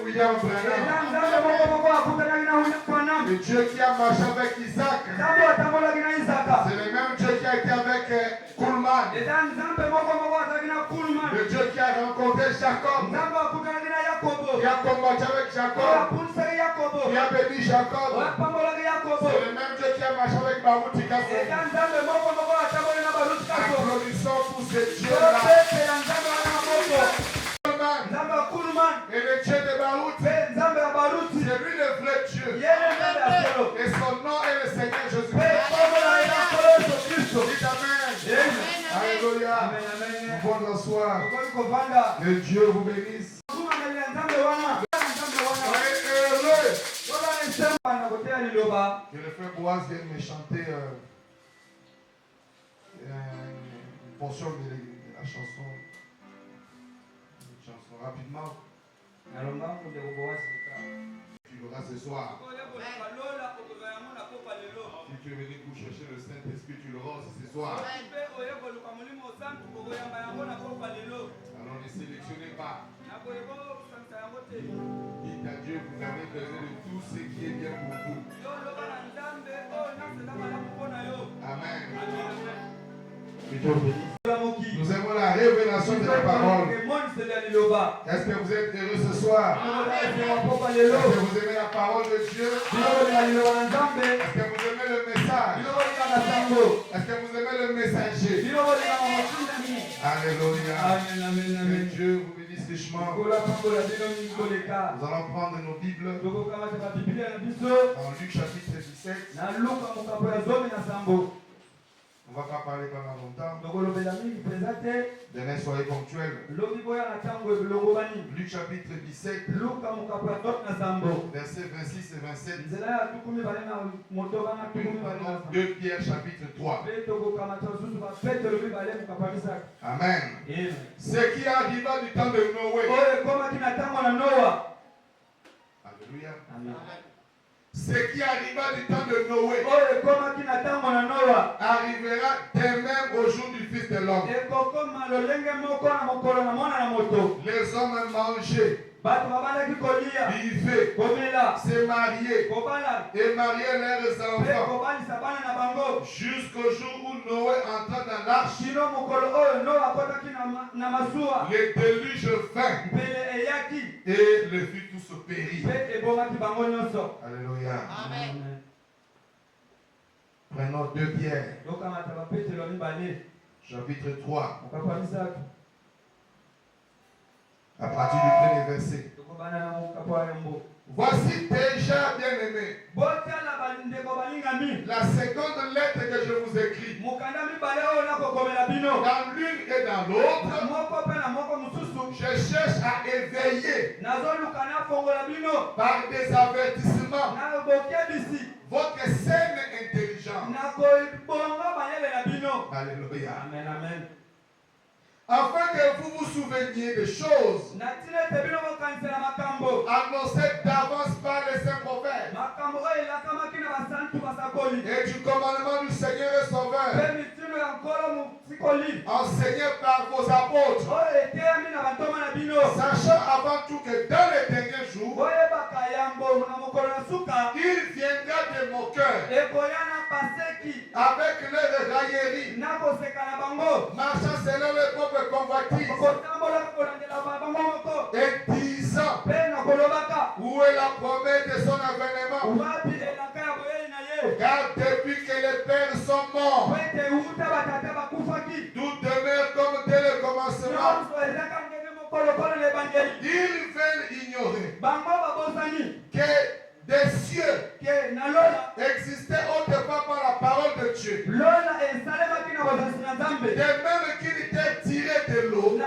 William Branham. Le Dieu qui a marché avec Isaac. C'est le même Dieu qui a été avec Kuhlman. Le Dieu qui a rencontré Jacob. Qui a combattu avec Jacob. Qui a béni Jacob. C'est le même Dieu qui a marché avec Baruch Tikasso. Applaudissons pour ce Dieu-là. Et le Dieu de Baruch, c'est lui le vrai Dieu. Et son nom est le Seigneur Jésus-Christ. Dites Amen. Alléluia. Nous pouvons nous asseoir. Que Dieu vous bénisse. Que le frère Boaz vienne me chanter une portion de la chanson. Une chanson rapidement. Tu l'auras ce soir. Si tu es venu pour chercher le Saint-Esprit, tu l'auras aussi ce soir. Alors ne sélectionnez pas. Dites à Dieu, vous avez besoin de tout ce qui est bien pour vous. Amen. Nous aimons la révélation de la parole. Est-ce que vous êtes heureux ce soir? Est-ce que vous aimez la parole de Dieu? Est-ce que vous aimez le message? Est-ce que vous aimez le messager? Alléluia. Que Dieu vous bénisse richement. Nous allons prendre nos Bibles dans Luc chapitre 17. On ne va pas parler pendant longtemps. Demain, soyez ponctuels. Luc chapitre 17, versets 26 et 27. Nous 2 Pierre chapitre 3. Amen. Ce qui arriva du temps de Noé. Alléluia. Amen. Ce qui arriva du temps de Noé arrivera dès même au jour du Fils de l'homme. Les hommes mangeaient, vivaient, se mariaient et mariaient leurs enfants jusqu'au jour où Noé entra dans l'arche. Le déluge vint et le fut tous péris. Alléluia. Amen. Prenons 2 Pierre. Chapitre 3. À partir du premier verset. Voici déjà, bien-aimés, la seconde lettre que je vous écris. Dans l'une et dans l'autre, je cherche à éveiller par des avertissements votre saine intelligence. Alléluia. Amen, amen. Afin que vous vous souveniez des choses annoncées d'avance par les saints prophètes et du commandement du Seigneur et Sauveur enseigné par vos apôtres, sachant avant tout que dans les derniers jours il viendra de moqueurs avec leurs railleries, marchant selon leur propre convoitise et disant, où est la promesse de son avènement? Car depuis que les pères sont morts, tout demeure comme dès le commencement. Ils veulent ignorer que des cieux existaient autrefois par la parole de Dieu. De même qu'il était tiré de l'eau et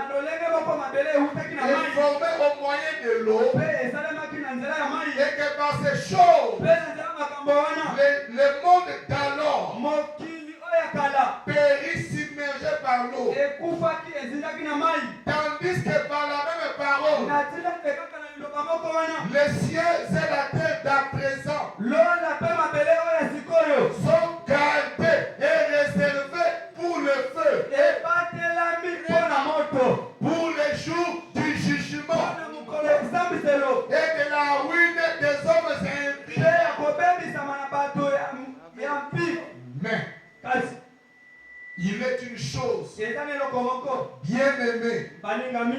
formé au moyen de l'eau, et que par ces choses, le monde d'alors périt submergé par l'eau. Tandis que par la même parole, les cieux et la terre d'à présent sont gardés et réservés pour le feu, pour les jours du jugement et de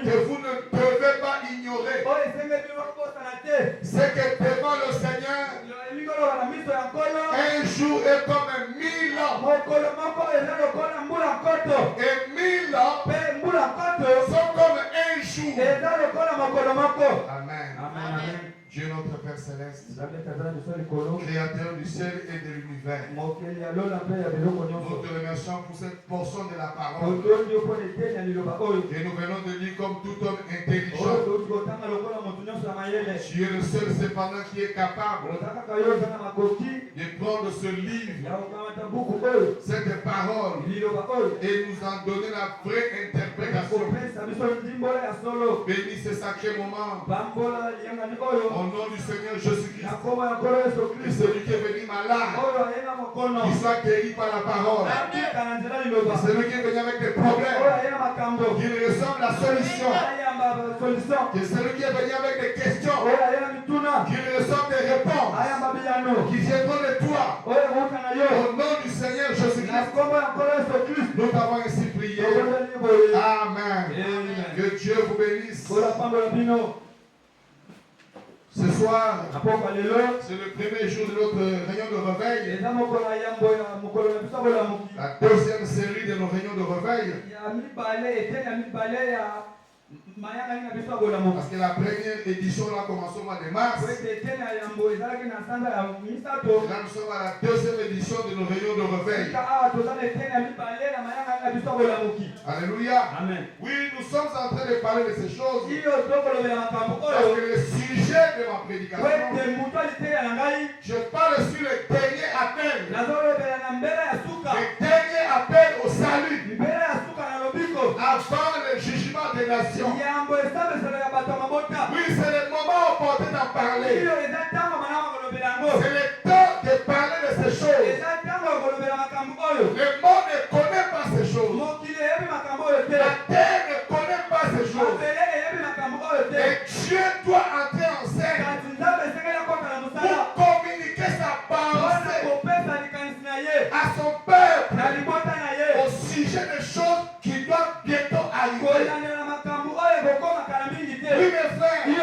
que vous ne devez pas ignorer, c'est que devant le Seigneur, un jour est comme 1000 ans. Et 1000 ans sont comme un jour. Amen. Dieu notre Père Céleste, Créateur du ciel et de l'univers, nous te remercions pour cette portion de la parole que nous venons de lire comme tout homme intelligent. Tu es le seul cependant qui est capable de prendre ce livre, cette parole, et nous en donner la vraie interprétation. Bénis ce sacré moment. Au nom du Seigneur Jésus-Christ, et celui qui est venu malade, qu'il soit guéri par la parole. Et celui qui est venu avec des problèmes, qu'il reçoive la solution. Et celui qui est venu avec des questions, qu'il reçoive des réponses, qui viendront de toi. Au nom du Seigneur Jésus-Christ, nous t'avons ainsi prié. Amen. Que Dieu vous bénisse. Ce soir, c'est le premier jour de notre réunion de réveil. La deuxième série de nos réunions de réveil. Parce que la première édition a commencé au mois de mars. Et là, nous sommes à la deuxième édition de nos réunions de réveil. Alléluia. Amen. Oui, nous sommes en train de parler de ces choses. Parce que le sujet de ma prédication, je parle sur le dernier appel. Le dernier appel au salut. Avant le jugement des nations. Oui, c'est le moment opportun d'en parler. C'est le temps de parler de ces choses. Le monde ne connaît pas ces choses. La terre ne connaît pas ces choses. Et Dieu doit entrer en scène pour communiquer sa pensée à son peuple au sujet des choses qui doivent bientôt arriver. Oui, mes frères, il y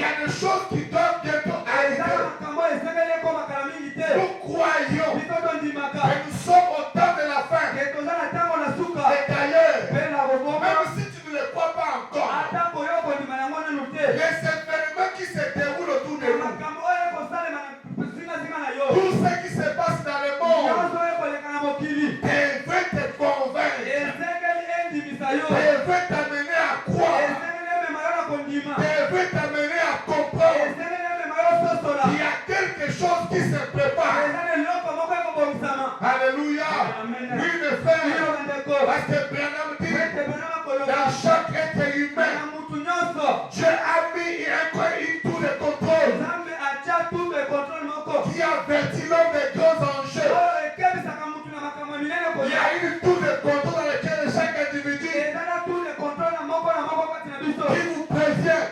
a des choses qui doivent bientôt arriver. Nous croyons que nous sommes au temps de la fin. Et d'ailleurs, même si tu ne le crois pas encore, les événements qui se déroulent autour de nous, tout ce qui se passe dans le monde, devrait te convaincre, devrait t'amener à croire, devrait t'amener à comprendre qu'il y a quelque chose qui se prépare. Alléluia. Oui, mes frères, parce que Branham dit, dans chaque être humain, Dieu a mis un tout le contrôle qui avertit l'homme des grands enjeux. Il y a une tour de contrôle dans laquelle chaque individu qui vous prévient,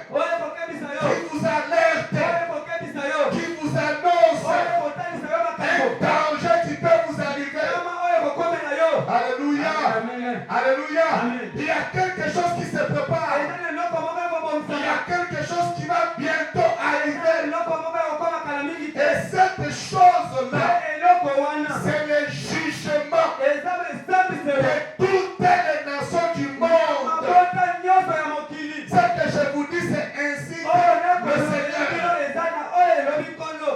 qui vous alerte, qui vous annonce un danger qui peut vous arriver. Alléluia. Alléluia. Il y a quelque chose qui se prépare. Il y a quelque chose qui va bientôt arriver. Et cette chose-là, c'est le jugement de toutes les nations du monde. Ce que je vous dis, c'est ainsi que le Seigneur.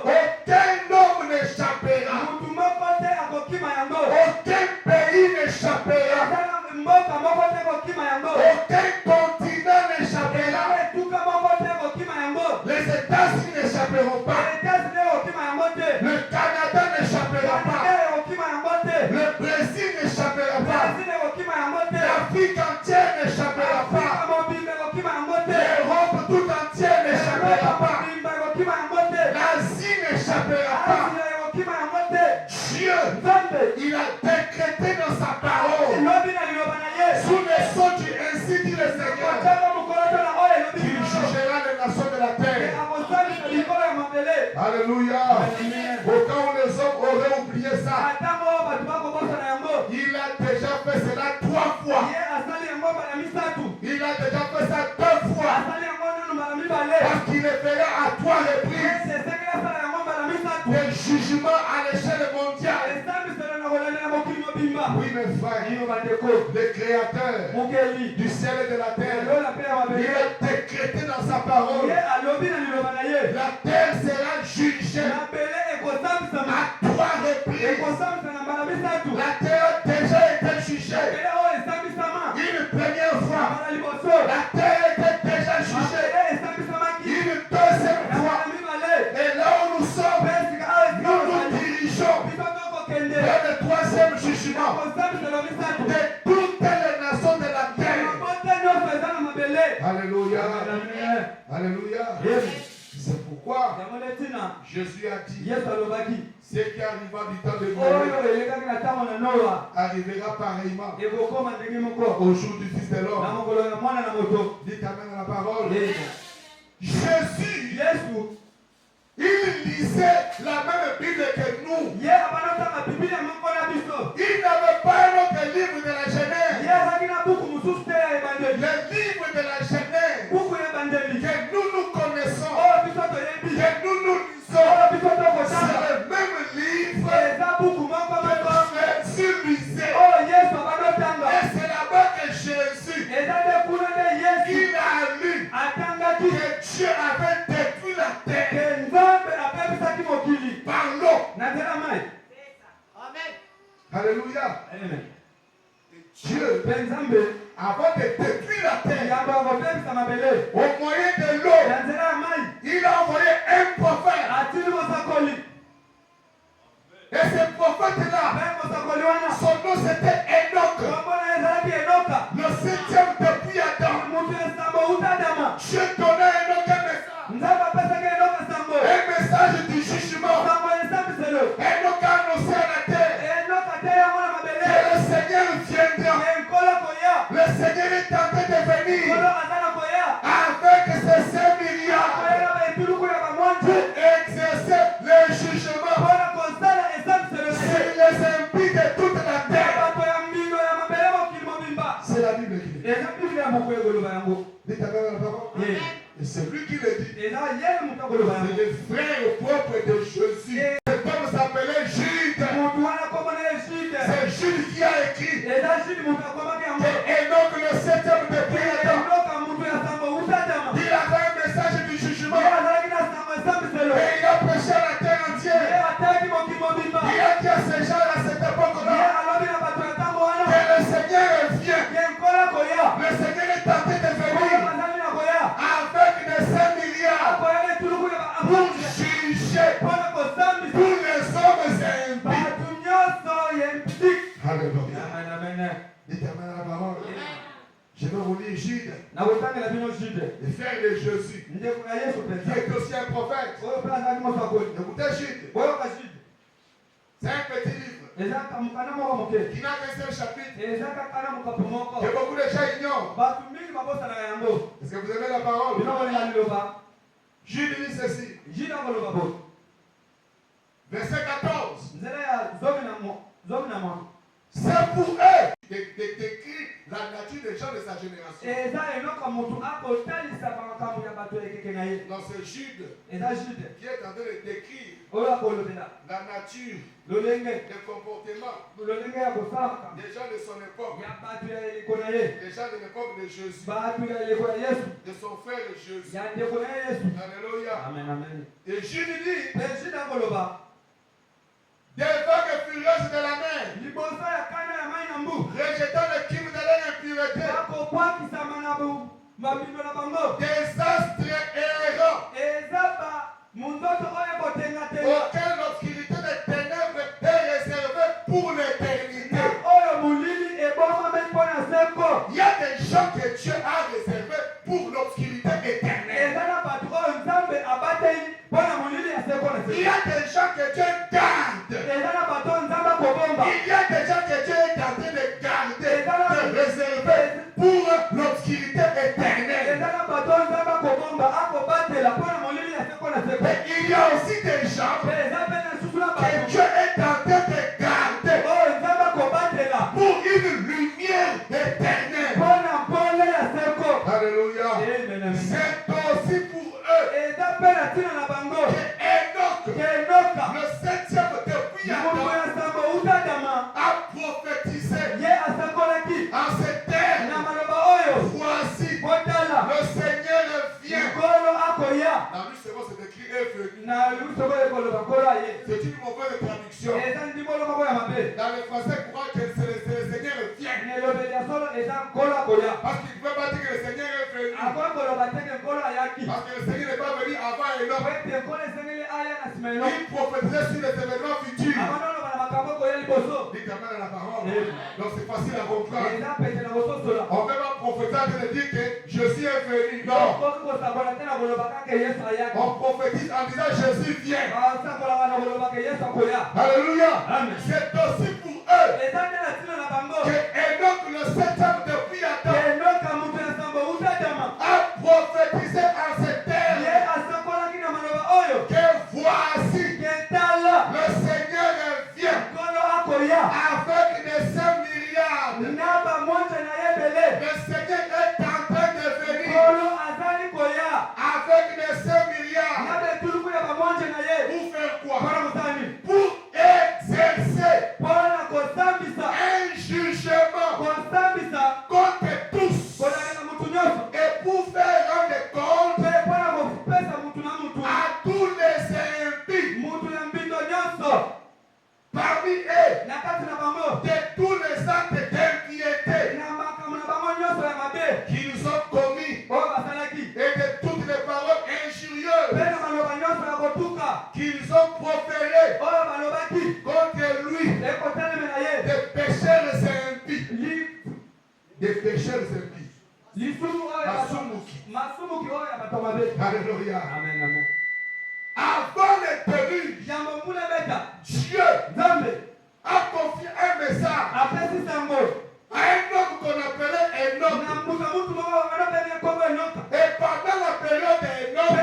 Aucun homme n'échappera. Aucun pays n'échappera. Aucun continent n'échappera. Les États-Unis n'échapperont pas. Le Canada n'échappera pas. Le Brésil n'échappera pas. L'Afrique entière n'échappera pas. L'Europe tout entière n'échappera pas. L'Asie n'échappera pas. Dieu, il a décrété dans sa parole, sous le son du ainsi dit le Seigneur, qu'il jugera les nations de la terre. Alléluia. Au cas où les hommes auraient oublié ça, il a déjà fait cela 3 fois. Il a déjà fait ça qui le fera à 3 reprises. Des jugements à l'échelle mondiale. Oui, mes frères, le Créateur du ciel et de la terre, il a décrété dans sa parole, la terre sera jugée à 3 reprises. La terre a déjà été jugée une première fois. La terre était déjà jugée une deuxième fois. Et là où nous sommes, nous nous dirigeons vers le 3e jugement de toutes les nations de la terre. Alléluia. Alléluia. C'est pourquoi Jésus a dit, ce qui arriva du temps de Noé arrivera pareillement au jour du Fils de l'homme. Dites amen à la parole. Jésus, il lisait la même Bible que nous. Il n'avait pas un autre livre de la Genèse. Le livre de la Genèse que nous connaissons, que nous lisons, c'est le même livre que Jésus lisait. Et c'est là-bas que Jésus, il a lu que Dieu avait détruit la terre par l'eau. Alléluia. Dieu, avant de détruire la terre, au moyen de l'eau, il a envoyé un prophète. Et ce prophète-là, son nom c'était Enoch. Le 7e depuis Adam. Dieu donnait à Enoch un message du jugement. Enoch a annoncé à la terre que le Seigneur viendra. Le Seigneur est en train de venir avec ses 5 milliards pour exercer le jugement sur les impies de toute la terre. C'est la Bible qui dit. Dites à la parole. Et c'est lui qui le dit. C'est le frère propre de Jésus. Cet homme s'appelait Jude. C'est Jude qui a écrit que Enoch, le 7e depuis Adam, il avait un message du jugement. Et il a prêché à la terre entière. Il a dit à ces gens à cette époque-là que le Seigneur vient. Le Seigneur est en train de venir avec des 5 milliards pour juger tous les hommes impies. Alléluia. Dites amen à la parole. Je vais vous lire Jude, le frère de Jésus, qui est aussi un prophète. Écoutez Jude. C'est un petit livre qui n'a qu'un seul chapitre que beaucoup de gens ignorent. Est-ce que vous aimez la parole? Jude dit ceci. Verset 14. C'est pour eux d'écrire la nature des gens de sa génération. Dans ce Jude qui est en train de décrire la nature, le comportement des gens de son époque, des gens de l'époque de Jésus, de son frère Jésus. Alléluia. Et Jude dit, des vagues furieuses de la mer, rejetant le crime de leur impureté, désastres errants, auquel l'obscurité des ténèbres est réservée pour l'éternité. Il y a des gens que Dieu a réservés pour l'obscurité éternelle. Il y a des gens que Dieu garde. Il y a des gens que Dieu est en train de garder, de réserver pour l'obscurité éternelle. Mais il y a aussi des gens que Dieu est en train de garder pour une lumière éternelle. Alléluia. C'est aussi pour eux Enoch, le 7e depuis Adam, a prophétisé en ces terres. Voici, le Seigneur vient. Dans lui, c'est bon, c'est écrit est venu. C'est une mauvaise traduction. Dans le français courant, c'est le Seigneur vient. Parce qu'il ne veut pas dire que le Seigneur est venu. Parce que le Seigneur n'est pas venu avant Enoch. Il prophétisait sur les événements futurs. Dites amen à la parole. Donc c'est facile à comprendre. On ne peut pas prophétiser et dire que Jésus est venu. Non. On prophétise en disant Jésus vient. Alléluia. C'est aussi pour eux que Enoch, le 7e depuis Adam, a prophétisé en ces terres que voici le Seigneur vient avec des 5 milliards. Le Seigneur est en train de venir avec des 5 milliards. Pour faire quoi? Pour exercer un jugement contre tous et pour faire rendre compte à tous les impies parmi eux de tous les actes d'impiété qui nous ont commis et de toutes les paroles injurieuses qu'ils ont proférées contre lui, des pécheurs impies. Des pécheurs impies. Alléluia. Avant le déluge, Dieu a confié un message à un homme qu'on appelait Enoch. Et pendant la période d'Enoch,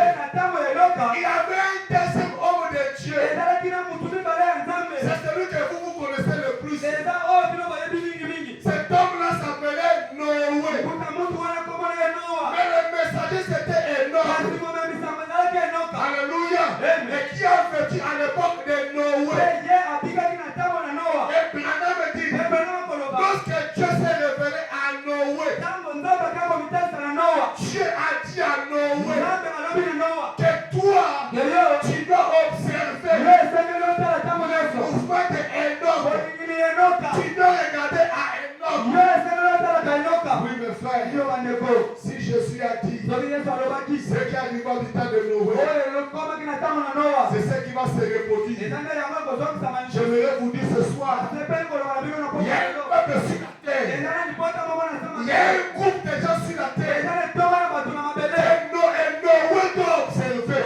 il y avait un deuxième homme de Dieu. C'est celui que vous connaissez le plus. Cet homme-là s'appelait Noé. Mais le messager c'était Enoch. Alléluia. Et qui a vécu à l'époque de Noé. Et Branham dit, lorsque Dieu s'est révélé à Noé, Dieu a dit à Noé que toi, tu dois observer le mouvement d'Enoch. Tu dois regarder à Enoch. Oui, mes frères, si Jésus a dit ce qui arrive au temps de Noé, c'est ce qui va se reproduire. J'aimerais vous dire ce soir, il y a un peuple sur la terre. Il y a un groupe de gens sur la terre. Et Noé doit observer.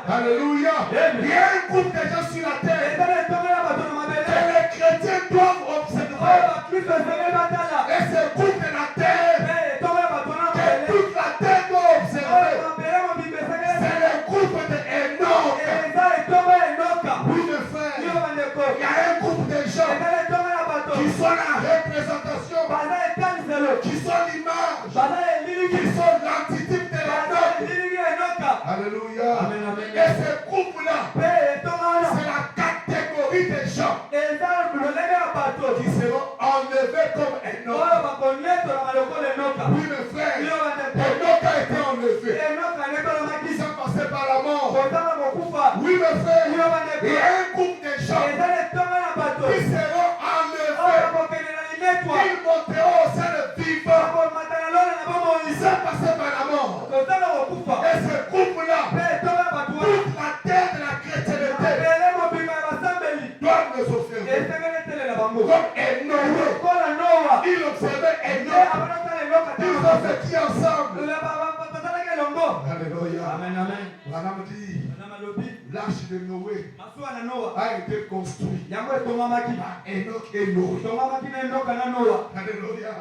Alléluia. Il y a un groupe de gens sur la terre. Et les chrétiens doivent observer. Et ce groupe de la terre, que toute la terre doit observer, c'est le groupe de Enoch. Oui, mes frères, il y a un groupe de gens qui sont la représentation, qui sont l'image, qui sont l'antitype de l'Enoch. Alléluia. Et ce groupe-là, c'est la catégorie des gens qui seront enlevés comme Enoch. Oui, mes frères, Enoch a été enlevé. Ils sont passés par la mort. Oui, mes frères, il y a un groupe de gens qui seront enlevés. Ils monteront au sein de vivant. Ils sont passés par la mort. Et ce groupe-là, toute la terre de la chrétienté doit les observer. Comme Enoch, il observait Enoch. Ils ont vécu ensemble. Alléluia. Madame dit, l'arche de Noé a été construite par Enoch et Noé. Alléluia.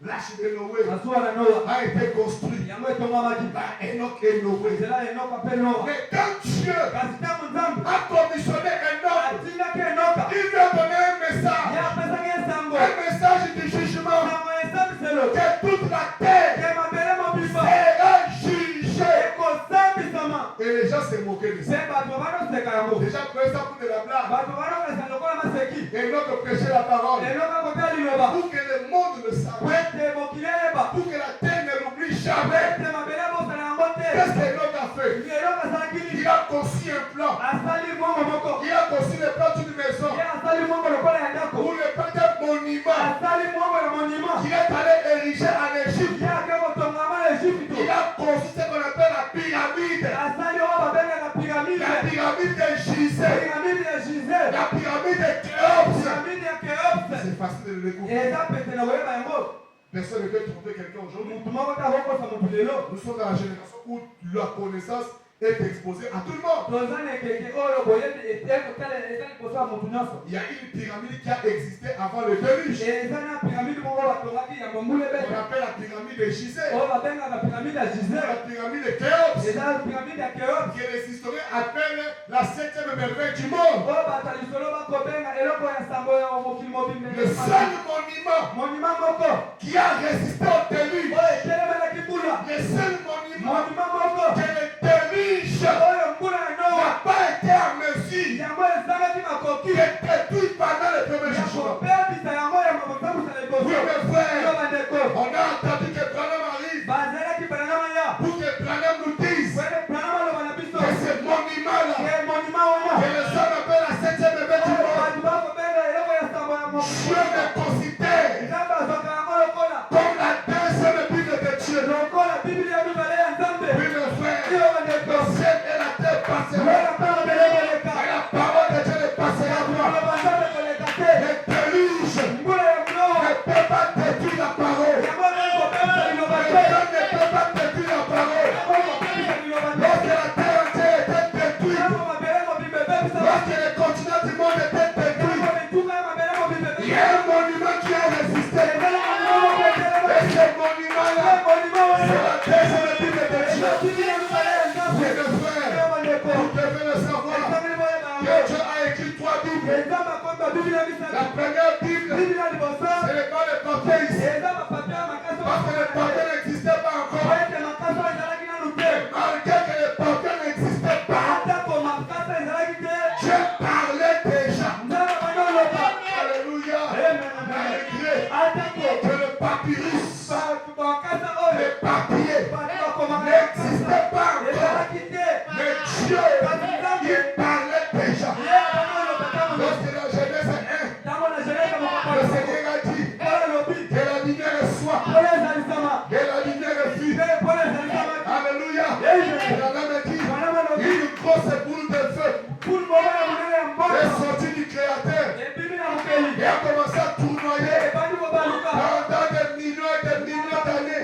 L'arche de Noé a été construite par Enoch et Noé. Mais quand Dieu a commissionné Enoch, il lui a donné un message du jugement, que toute la terre sera jugée. Et les gens se moquaient de ça. Déjà, prenez ça pour de la blague. Et l'autre prêchait la parole. Pour que le monde le sache. Pour que la terre ne l'oublie jamais. Qu'est-ce que l'autre a fait? Il a conçu un plan. Il a conçu le plan d'une maison. Pour le plan d'un monument. Il est allé ériger en Égypte. Il a conçu ce qu'on appelle la pyramide. La pyramide de Gizeh. La pyramide de Khéops. C'est facile de le découvrir. Personne ne peut trouver quelqu'un aujourd'hui. Nous sommes dans la génération où la connaissance est exposée à tout le monde. Il y a une pyramide qui a existé avant le déluge. On appelle la pyramide de Gizeh. La pyramide de Khéops. Que les historiens appellent la 7e merveille du monde. Le seul monument qui a résisté au déluge. Le seul monument que le déluge n'a pas été en mesure d'être détruit pendant le premier jugement. Oui, mes frères, on a entendu que Branham arrive pour que Branham nous dise que ce monument-là, que les hommes appellent la 7e merveille du monde, Dieu le considère comme la 2e Bible de Dieu. Oui, mes frères, le ciel et la terre passeront, et la parole de Dieu ne passera pas. Le déluge ne peut pas détruire la parole. Le Dieu ne peut pas détruire la parole. Lorsque la terre entière était détruite, lorsque les continents du monde étaient détruits, il y a un monument qui a résisté. Et ce monument-là, c'est la 2e Bible de Dieu. Oui, mes frères, vous devez le savoir que Dieu a écrit 3 Bibles. La première Bible, c'est pas le papier ici. Parce que le papier n'existait pas encore. Mais malgré que le papier n'existait pas, Dieu parlait déjà. Alléluia. Malgré que le papyrus, le papier, n'existait pas encore. Mais Dieu, il parlait déjà. Lorsque la Genèse 1, le Seigneur a dit que la lumière soit, que la lumière fut. Alléluia. Branham a dit une grosse boule de feu est sortie du Créateur et a commencé à tournoyer pendant des millions et des millions d'années.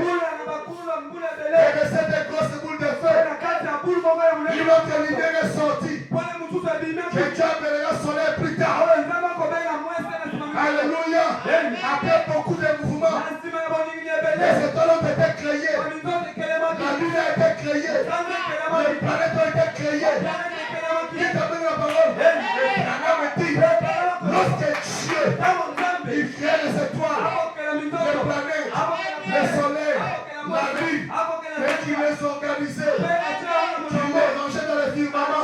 Et de cette grosse boule de feu, une autre lumière est sortie que Dieu appellera soleil plus tard. Alléluia. Après beaucoup de mouvements, les étoiles ont été créées, la lune a été créée, les planètes ont été créées. Qui t'a donné la parole? Et Branham dit, lorsque Dieu il crée les étoiles, les planètes, le soleil, la lune, et qu'il les organisait, qu'il les rangeait dans le firmament,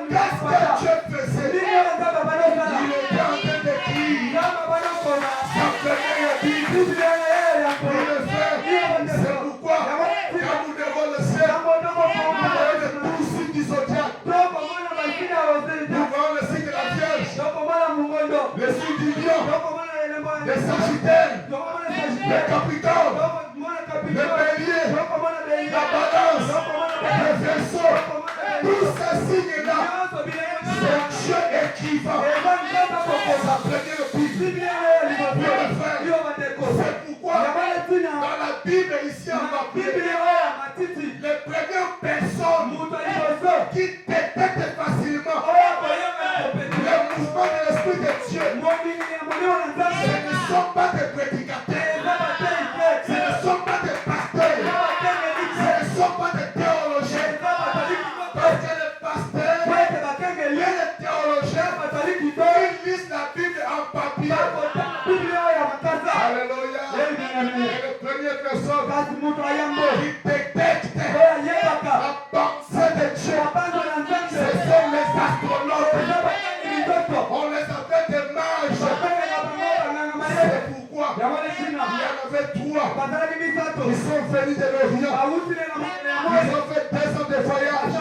qu'est-ce que Dieu faisait? Il était en train d'écrire sa première Bible. C'est pourquoi, quand nous devons le ciel, nous voyons le tout signe du zodiaque. Nous voyons le signe de la Vierge, le signe du lion, le Sagittaire, le Capricorne, le Bélier, la Balance, le Verseau. Tous ces signes-là, c'est Dieu écrivant. Sa première Bible. C'est pourquoi dans la Bible ici en papier, les premières personnes qui détectent facilement le mouvement de l'Esprit de Dieu, ce ne sont pas des prédicateurs, ce ne sont pas des pasteurs, ce ne sont pas des théologiens. Parce que les pasteurs et les théologiens, ils lisent la Bible en papier. Alléluia. Et les premières personnes qui détectent la pensée de Ils sont venus de l'Orient. Ils ont fait 2 ans de voyage.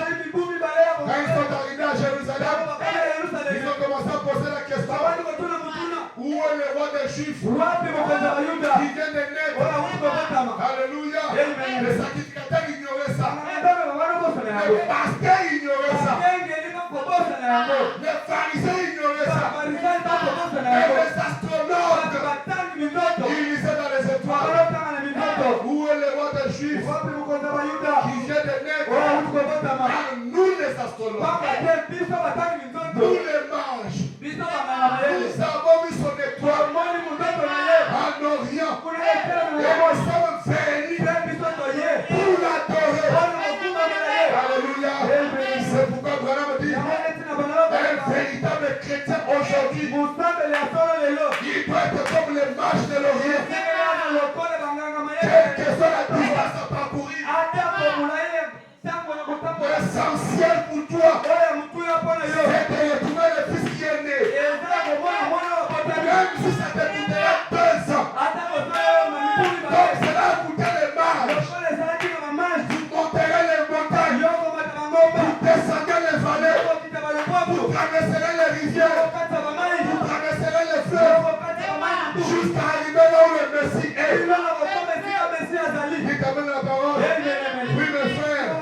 Quand ils sont arrivés à Jérusalem, ils ont commencé à poser la question. Où est le roi des Juifs qui vient de naître? Alléluia. Les sacrificateurs ignoraient ça. Les pasteurs ignoraient ça. Les pharisiens ignoraient ça. Et les astronautes, ils lisaient dans les étoiles. Où est le roi des Juifs qui vient de naître? Car nous les astronautes, nous les mages, nous avons vu son étoile en Orient. Et nous sommes venus pour l'adorer. Alléluia. C'est pourquoi Branham dit un véritable chrétien aujourd'hui, il doit être comme les mages de l'Orient. Quelle que soit la distance à parcourir, l'essentiel pour toi, c'est de retrouver le fils qui est né. Même si ça te coûtera 2 ans. Donc cela coûtait les mages. Vous monterez les montagnes. Vous descendrez les vallées. Vous traverserez les rivières. Vous traverserez les fleuves. Jusqu'à arriver là où le Messie est. Dites-moi la parole. Oui, mes frères.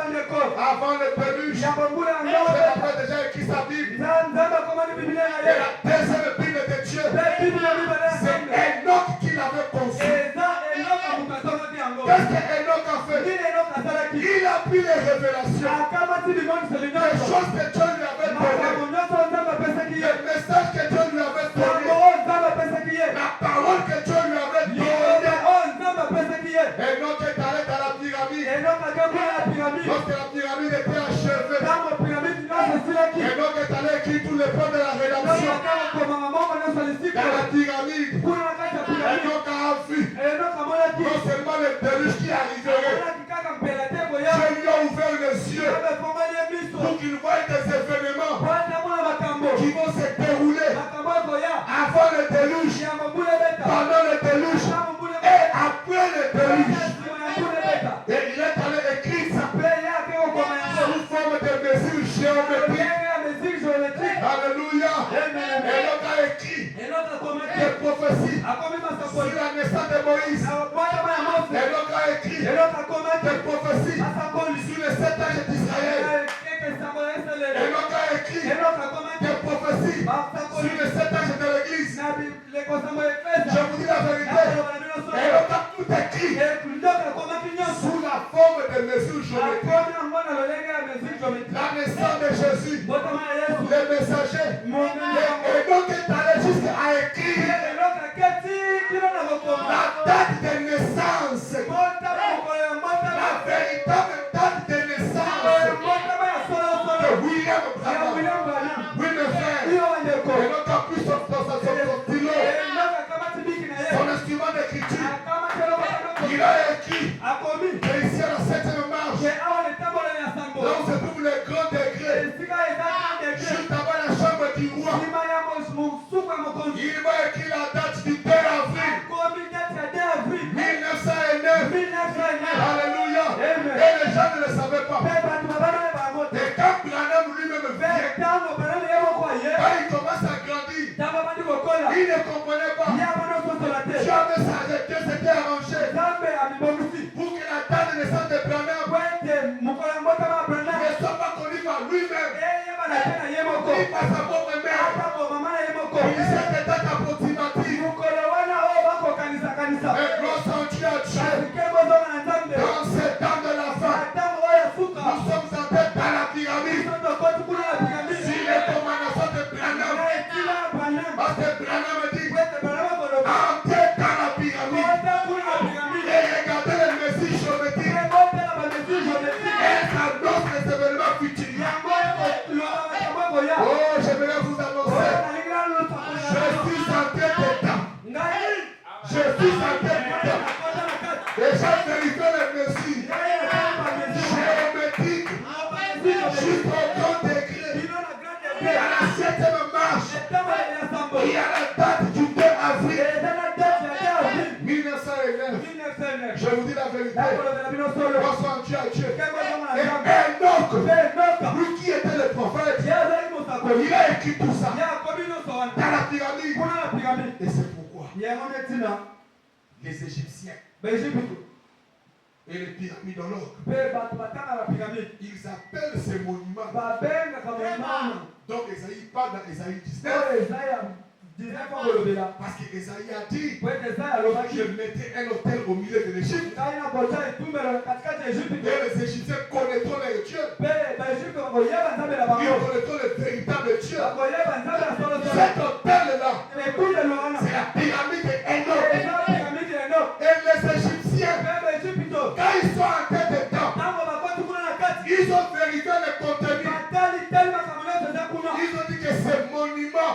Avant le déluge, c'est après déjà écrit sa Bible. Et la deuxième Bible de Dieu, c'est Enoch qui l'avait conçu. Qu'est-ce que Enoch a fait? Il a pris les révélations, les choses que Dieu lui avait données, le message que Dieu lui avait donné, la parole que Dieu lui avait donnée. Enoch est allé dans la pyramide. Lorsque la pyramide était achevée, Enoch est allé écrire tous les plans de la rédemption. Dans la pyramide, Enoch a vu non seulement le déluge qui arriverait, Dieu lui a ouvert les yeux pour qu'il voie des événements qui vont se dérouler avant le déluge, pendant le déluge et après le déluge. Et il est allé écrire ça sous forme de mesures géométriques. Alléluia. Enoch a écrit des prophéties sur la naissance de Moïse. Enoch a écrit des prophéties sur les 7 âges d'Israël. Enoch a écrit des prophéties sur les 7 âges de l'Église. Je vous dis la vérité. Enoch a tout écrit sous la forme de mesures géométriques. La naissance de Jésus, les messagers, Enoch est allé jusqu'à écrire la date de naissance, la véritable date de naissance de William Branham. Oui, mes frères, Enoch a pris son stylo, son instrument d'écriture. Il a écrit, et ici à la 7e marche, là où se trouve le grand degré, juste avant la chambre du roi, il va écrire la date du 2 avril 1909. Alléluia. Et les gens ne le savaient pas. Et quand Branham lui-même vient, quand il commence à grandir, il ne comprenait pas. Jamais ça s'était arrangé pour que la date de naissance de Branham ne soit pas connue par lui-même, ni par sa propre mère. Il sait des dates approximatives. Mais gloire soit Dieu à Dieu. Dans ces temps de la fin, nous sommes entrés dans la pyramide. Si les commandations de Branham, parce que Branham dit, entrez dans la pyramide et regardez les messies géométriques et ça annonce les événements futurs. Oh, j'aimerais vous annoncer, je suis entré dedans. Je suis entré dedans. Déjà vérifié les messies géométriques jusqu'au grand degré. Et à la 7e marche, il y a la date du 2 avril 1909. Reçois Dieu à Dieu. Et Enoch, lui qui était le prophète, il a écrit tout ça dans la pyramide. Et c'est pourquoi les Égyptiens et les pyramidologues, ils appellent ces monuments. Donc Esaïe parle dans Esaïe 19. Parce qu'Esaïe a dit je mettais un hôtel au milieu de l'Égypte. Et les Égyptiens connaîtront leur Dieu. Ils connaîtront le véritable Dieu. Cet hôtel-là, c'est la pyramide d'Enoch. Et les Égyptiens, quand ils sont entrés dedans, ils ont vérifié le contenu. Ils ont dit que ce monument,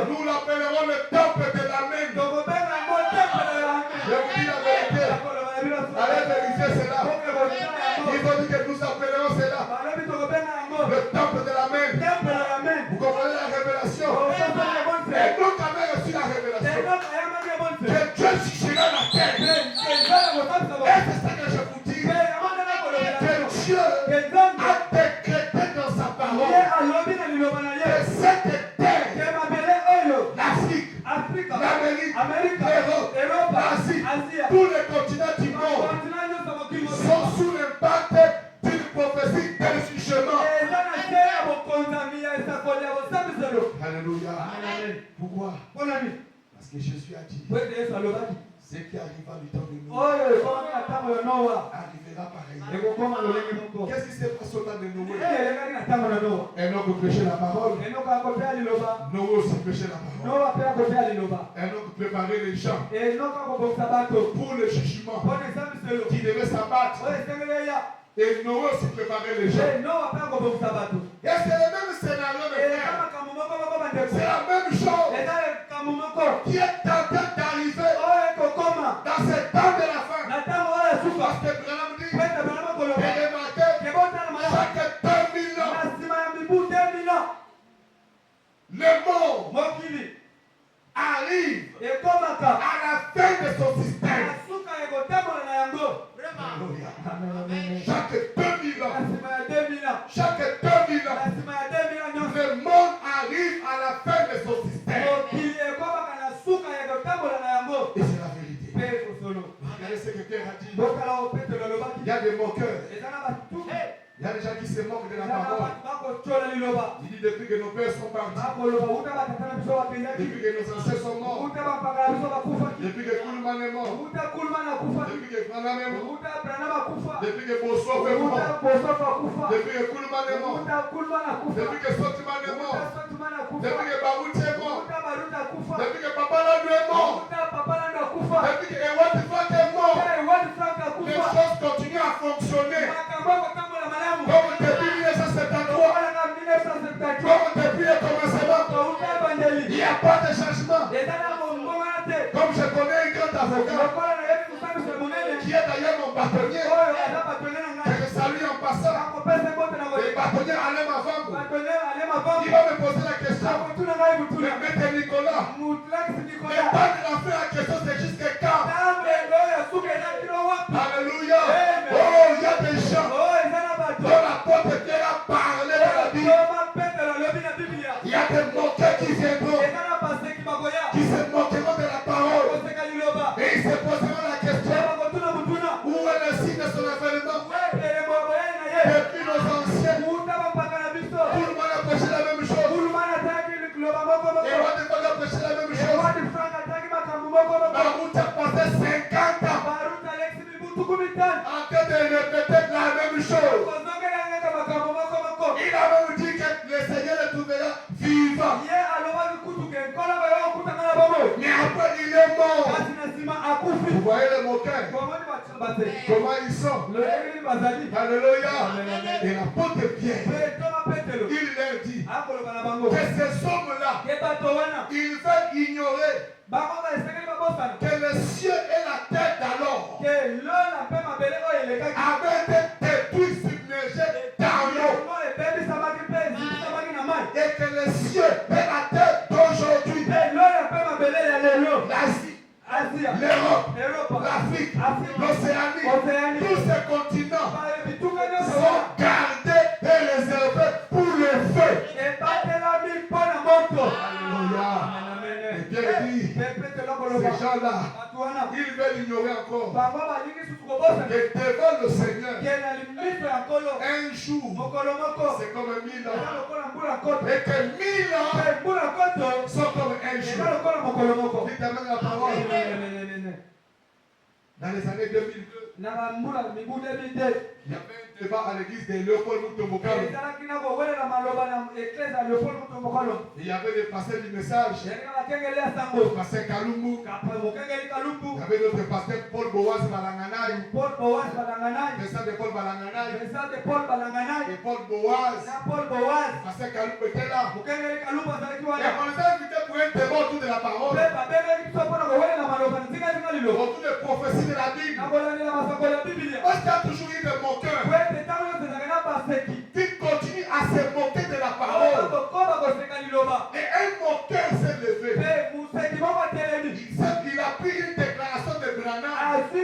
nous l'appellerons le temple de la main. Je vous dis la vérité. Allez vérifier cela. Ils ont dit que nous appellerons cela le temple de la main. Vous comprenez la révélation? Et donc avait reçu la révélation que Dieu jugerait la terre. Et c'est ça que je vous dis. Que Dieu a décrété dans sa parole que cette terre, l'Afrique, l'Amérique, l'Europe, l'Asie, tous les continents du monde sont sous l'impact d'une prophétie d'un jugement. Alléluia. Pourquoi? Parce que Jésus a dit ce qui arriva du temps de Noé arrivera pareil. Qu'est-ce qui s'est passé au temps de Noé? Enoch prêchait la parole. Noé aussi prêchait la parole. Enoch préparait les gens pour le jugement qui devait s'abattre. Et Noé aussi préparait les gens. Et c'est le même scénario de frère. C'est la même chose qui est en train d'arriver dans ce temps de la fin. Parce que Branham dit, et remarquez, chaque 2000 ans, le monde arrive à la fin de son système. Chaque 2000 ans, chaque 2000 ans, le monde arrive à la fin de son système. Et c'est la vérité. Regardez ce que Pierre a dit. Il y a des moqueurs. Il y a des gens qui se moquent de la parole. Il dit depuis que nos pères sont partis, depuis que nos ancêtres sont morts, depuis que Kulman est mort, depuis que Branham est mort, depuis que Bossoff est mort, depuis que Kulman est mort, depuis que Sotiman est mort, depuis que Baruch est mort, depuis que Papa Landou est mort, depuis que Ewad Frank est mort, les choses continuent à fonctionner. Comme depuis 1973, comme depuis le commencement, il n'y a pas de changement. Comme je connais un grand avocat qui est d'ailleurs mon bâtonnier, que je salue en passant, le bâtonnier Alain Mavambo, il va me poser la question, le maître Nicolas, le temps de la fin, la question c'est jusqu'à quand? Alléluia. Oh, il y a des gens dont l'apôtre Pierre a parlé de la Bible. Il y a des moqueurs qui viendront, qui se moqueront de la parole. Et ils se poseront la question, où est le signe de son avènement? Depuis nos anciens, tout le monde a prêché la même chose. Et on a prêché la même chose. Baruch a passé 50 ans en train de répéter la même chose. Il a même dit que le Seigneur le trouvera vivant. Mais après il est mort. Vous voyez les moqueurs, comment ils sont. Alléluia. Et l'apôtre Pierre, il leur dit que ces hommes-là, ils veulent ignorer que le ciel et la terre d'alors avaient été détruits, submergés dans l'eau. Et que le ciel et la terre d'aujourd'hui, l'Asie, l'Europe, l'Afrique, l'Océanie, gens-là, ils veulent ignorer encore que devant le Seigneur, un jour, c'est comme 1000 ans. Et que 1000 ans sont comme un jour. Dites amen la parole. Dans les années 2002, il y avait un débat à l'église de Léopold Mutomokalo. Il y avait des pasteurs du message, pasteur Kalumbu. Il y avait d'autres pasteurs, Paul Boaz Balanganaï, descend de Paul Balanganaï, et Paul Boaz, pasteur Kalumbu était là. Et on les a invités pour un débat autour de la parole, autour des prophéties de la Bible. Parce qu'il y a toujours eu des moqueurs qui continuent à se moquer de la parole. Et un moqueur s'est levé. Il a pris une déclaration de Branham. Il a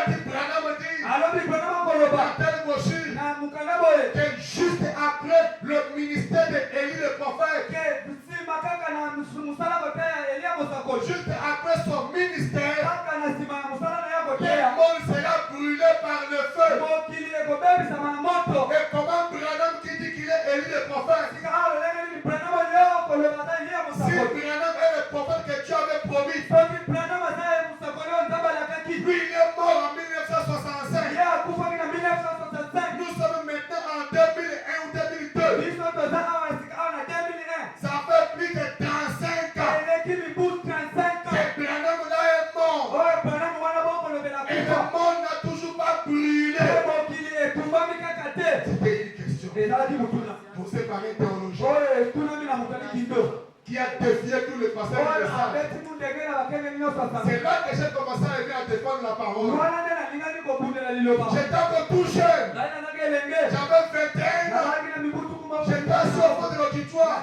dit, Branham dit, dans telle brochure, que juste après le ministère d'Élie le prophète, juste après son ministère, le monde sera brûlé par le feu. Et comment Branham qui dit qu'il est Élie le prophète? Si Branham est le prophète que Dieu avait promis, lui il est mort en 1965. Nous sommes maintenant en 2001 ou 2002. Ça fait plus de 35 ans que Branham là est mort. Et le monde n'a toujours pas brûlé. C'était une question posée par un théologien qui a défié tous les pasteurs du message. C'est là que j'ai commencé à aimer à défendre la parole. J'étais encore tout jeune. J'avais 21 ans. J'étais assis au fond de l'auditoire.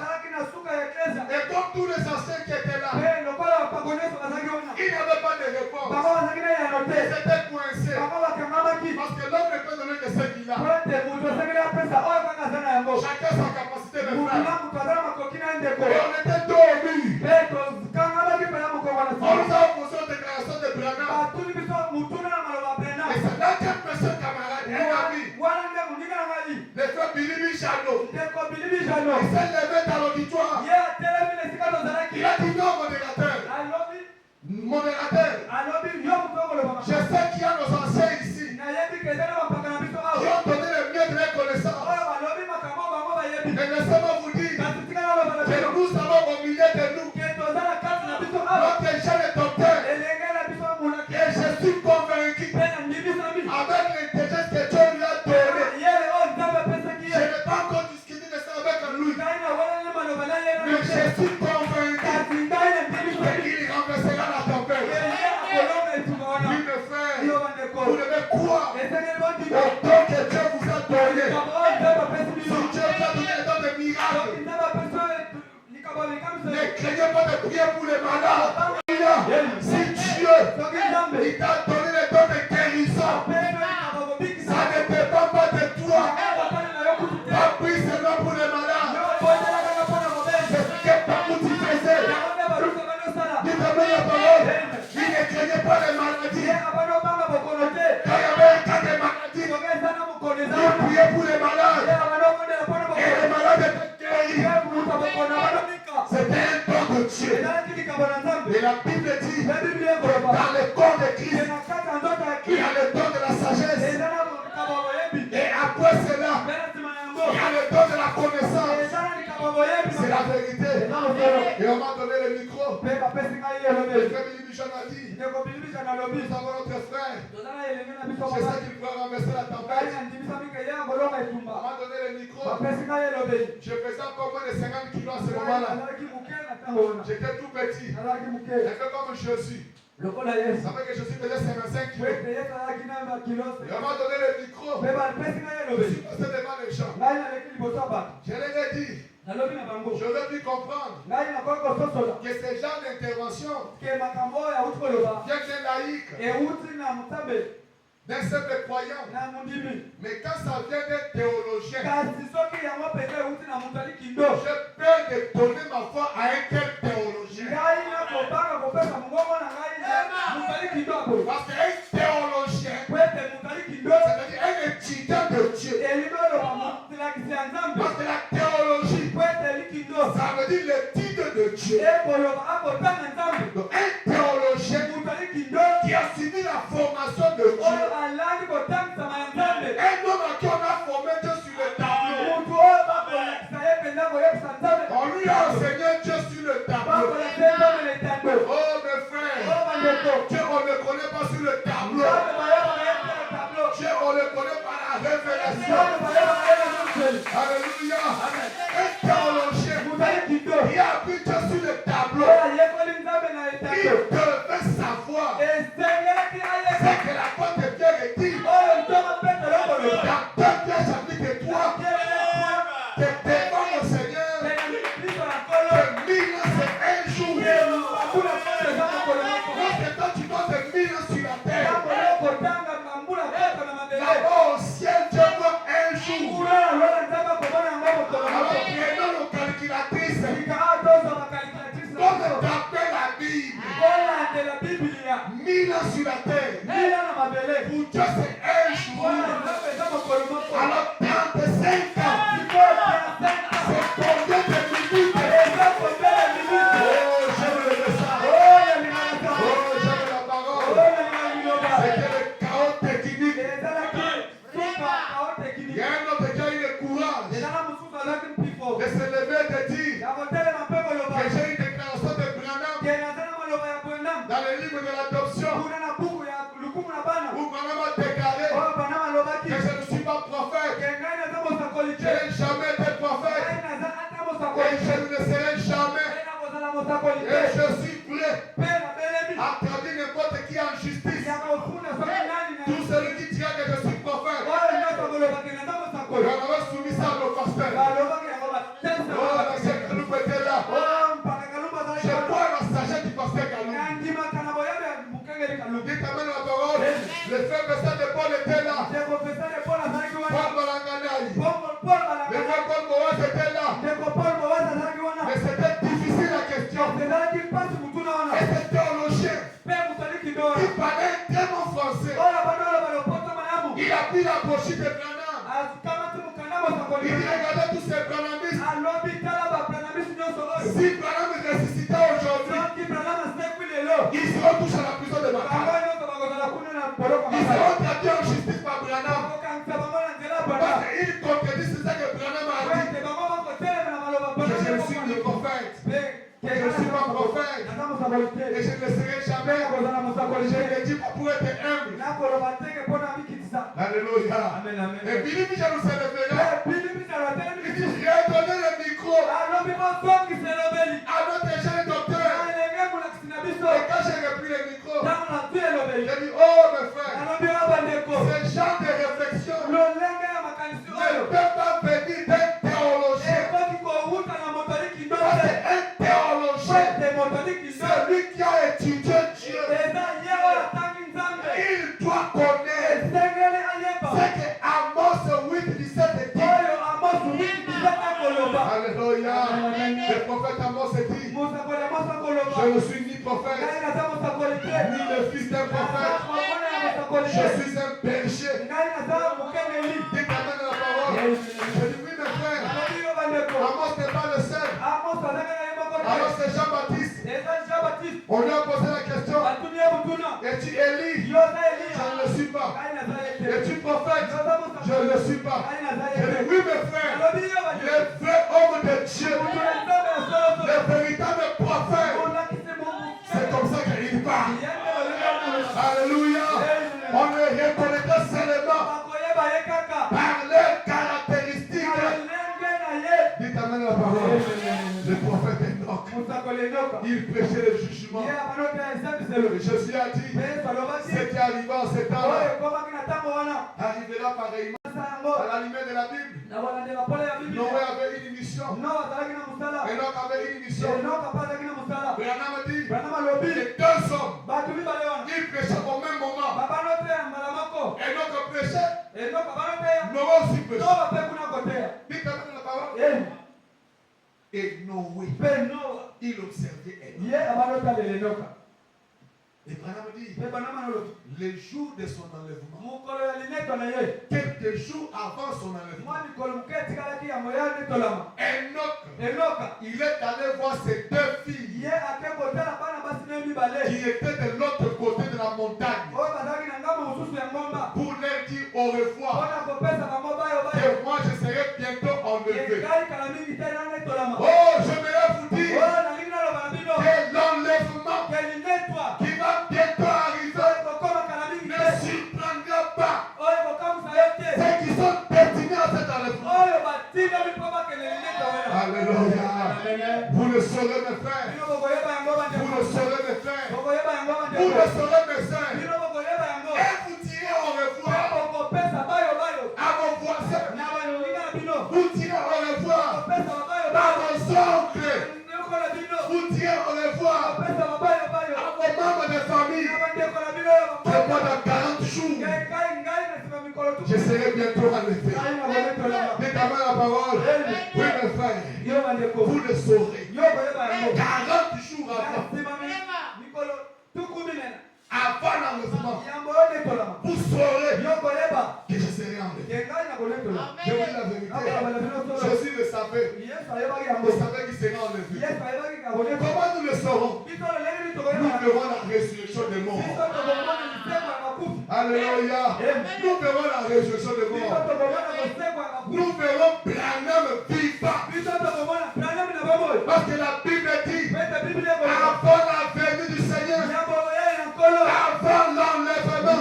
Et comme tous les anciens qui étaient là, ils n'avaient pas de réponse. Ils étaient coincés. Parce que l'homme ne peut donner que ce qu'il a. Chacun sa capacité de faire. Et on était dormis. On nous a posé une déclaration de Branham. Et c'est là qu'un monsieur camarade, un ami, le frère Billy Bichano, il s'est levé dans l'auditoire. Il a dit non, modérateur. Je sais qu'il y a nos anciens ici qui ont donné le mieux de leur connaissance. Mais laissez-moi vous dire que nous avons au milieu de nous notre jeune docteur. Et je suis convaincu avec l'intelligence que Dieu lui a donnée. Je n'ai pas encore discuté de ça avec lui. Mais je suis convaincu qu'il renversera la tempête. Oui, mes frères, vous devez croire au don que Dieu vous a donné. Si Dieu vous a donné le don de miracles, ne craignez pas de prier pour les malades. Si Dieu il t'a donné le don de guérison, ça ne dépend pas de toi. Va prier seulement pour les malades. C'est ce que Paul tu faisais. Dites-moi la parole. Il ne craignait pas les maladies. Quand il y avait un cas de maladie, il priait pour les malades. Et les malades étaient guéris. C'était un don de Dieu. Et la Bible dit dans le corps de Christ, il y a le don de la sagesse. Et après cela, il y a le don de la connaissance. C'est la vérité. Et on m'a donné le micro. Le frère Billy Bichon a dit, nous avons notre frère. Je sais qu'il va renverser la tempête. On m'a donné le micro. Je faisais encore moins de 50 kilos à ce moment-là. J'étais tout petit. J'étais comme Jésus. Ça fait que Jésus faisait 55 kilos. Et on m'a donné le micro. Je suis passé devant les gens. Je leur ai dit, je veux plus comprendre que ce genre d'intervention vient d'un laïc, d'un simple croyant. Mais quand ça vient d'un théologien, j'ai peur de donner ma foi à un tel théologien. Parce que la théologie, ça veut dire le titre de Dieu. Donc, un théologien qui a suivi la formation de Dieu. Un homme à qui on a formé Dieu sur le tableau. On lui a enseigné Dieu sur le tableau. Oh mes frères, Dieu on ne connaît pas sur le tableau. Dieu on le connaît par la révélation. Alléluia. Un théologien qui a appris Dieu sur le tableau, il devait savoir ce que la parole de Dieu dit. Dans 2 chapitre 3, que devant le Seigneur, que 1000 ans c'est un jour. Lorsque toi tu passes 1000 ans sur la terre, là-bas au ciel, Dieu voit un jour. Alors prenons nos calculatrices, comme taper la Bible. 1000 ans sur la terre, pour Dieu c'est un jour. Alors 35 ans, c'est combien de minutes? Oh, j'aime le message. Oh, j'aime la parole. C'était le chaos technique. Il y a un autre qui a eu le courage de se lever et de dire que j'ai une déclaration de Branham dans le livre de l'adoption où Branham a déclaré que je ne suis pas prophète, je n'ai jamais été prophète et je ne le serai jamais. Et je suis prêt à traduire n'importe qui en justice. Tout celui qui dira que je suis prophète, on avait soumis ça à nos pasteurs. Oh, la chère Kaloum était là. Je vois la sagesse du pasteur Kaloum. Dites amen la parole. Le frère Bessat de Paul était là. Paul Balanganaï. Le frère Paul Boaz était là. Mais c'était difficile la question. Et ce théologien qui parlait très bon français, il a pris la brochure de Branham. Il dit regardez tous ces Branhamistes. Si Branham ressuscitait aujourd'hui, ils seront tous à la prison de Makala. Ils seront traduits en justice par Branham. Parce qu'il contredit ce que Branham a dit. Que je ne suis ni prophète. Que je ne suis pas prophète. Et je ne le serai jamais. Je ne dis pas pour être humble. Alléluia. Et Philippe Jérusalem est là. Il dit redonnez le micro à notre jeune docteur. Et quand j'ai repris le micro, j'ai dit oh mes frères, ce genre de réflexion ne peut pas venir d'un théologien. Parce qu'un théologien, celui qui a étudié Dieu, il doit connaître ce que Amos 8:17 dit. Alléluia. Le prophète Amos dit je ne suis ni prophète, ni le fils d'un prophète. Je suis un berger. Dites amen la parole. Je dis oui mes frères. Amos n'est pas le seul. Amos c'est Jean-Baptiste. On lui a posé la question. Es-tu Élie? Je ne le suis pas. Es-tu prophète? Je ne le suis pas. Je dis oui mes frères. Le vrai homme de Dieu, le véritable prophète, c'est comme ça qu'il parle. Alléluia. On le reconnaîtra seulement par leurs caractéristiques. Dites amen la parole. Le prophète Enoch, il prêchait le jugement. Jésus a dit, ce qui arriva en ce temps-là arrivera pareillement. À la lumière de la Bible, Noé avait une mission. Enoch avait une mission. Branham dit, les deux hommes, ils prêchaient au même moment. Enoch prêchait, Noé aussi prêchait. Dites amen la parole. Et Noé, il observait Enoch. Et Branham dit, le jour de son enlèvement, quelques jours avant son enlèvement, Enoch, il est allé voir ses deux filles qui étaient de l'autre côté de la montagne pour leur dire au revoir. Et moi je serai bientôt enlevé. Oh, j'aimerais vous dire que l'enlèvement qui va bientôt arriver ne surprendra pas ceux qui sont destinés à cet enlèvement. Alléluia. Vous le saurez, mes frères. Vous le saurez, mes frères. Vous le saurez, mes sœurs. Et vous direz au revoir à vos voisins. Vous direz au revoir à vos oncles. Vous direz au revoir à vos membres de famille. Que moi, dans 40 jours, je serai bientôt enlevé. Dites à moi la parole. Oui, mes frères. Vous le saurez. 40 jours avant l'enlèvement, vous saurez que je serai enlevé. Je vous dis la vérité. Jésus le savait. Il savait qu'il serait enlevé. Comment nous le saurons? Nous verrons la résurrection des morts. Alléluia. Nous verrons la résurrection des morts. Nous verrons Branham vivant. Parce que la Bible dit, avant la venue du Seigneur, avant l'enlèvement,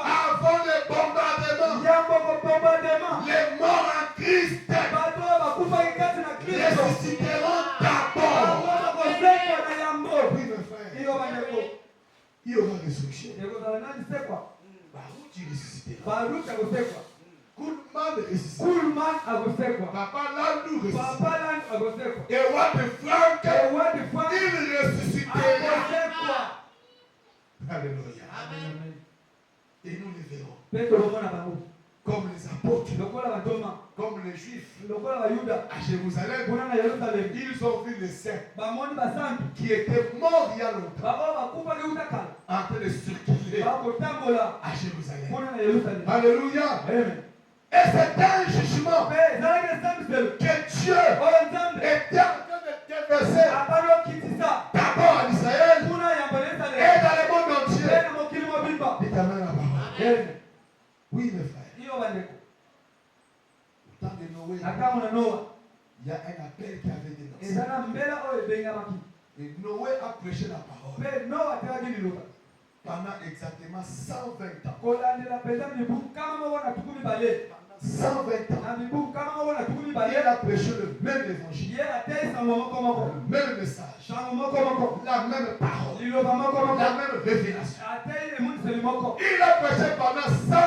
avant le bombardement, les morts en Christ ressusciteront d'abord. Oui, mes frères. Il y aura résurrection. Baruch ressuscitera. Kulman ressuscitera. Papa Landu ressuscitera. Et Watt Frank, il ressuscitera. Alléluia. Et nous les verrons. Comme les apôtres, comme les Juifs à Jérusalem, ils ont vu les saints qui étaient morts il y a longtemps en train de circuler à Jérusalem. Alléluia. Et c'est un jugement que Dieu était en train de déverser d'abord en Israël et dans le monde entier. Dites amen la parole. Oui, mes frères. Au temps de Noé, il y a un appel qui avait été lancé. Et Noé a prêché la parole pendant exactement 120 ans. 120 ans. Il a prêché le même évangile, le même message, la même parole, la même révélation. Il a prêché pendant 120 ans.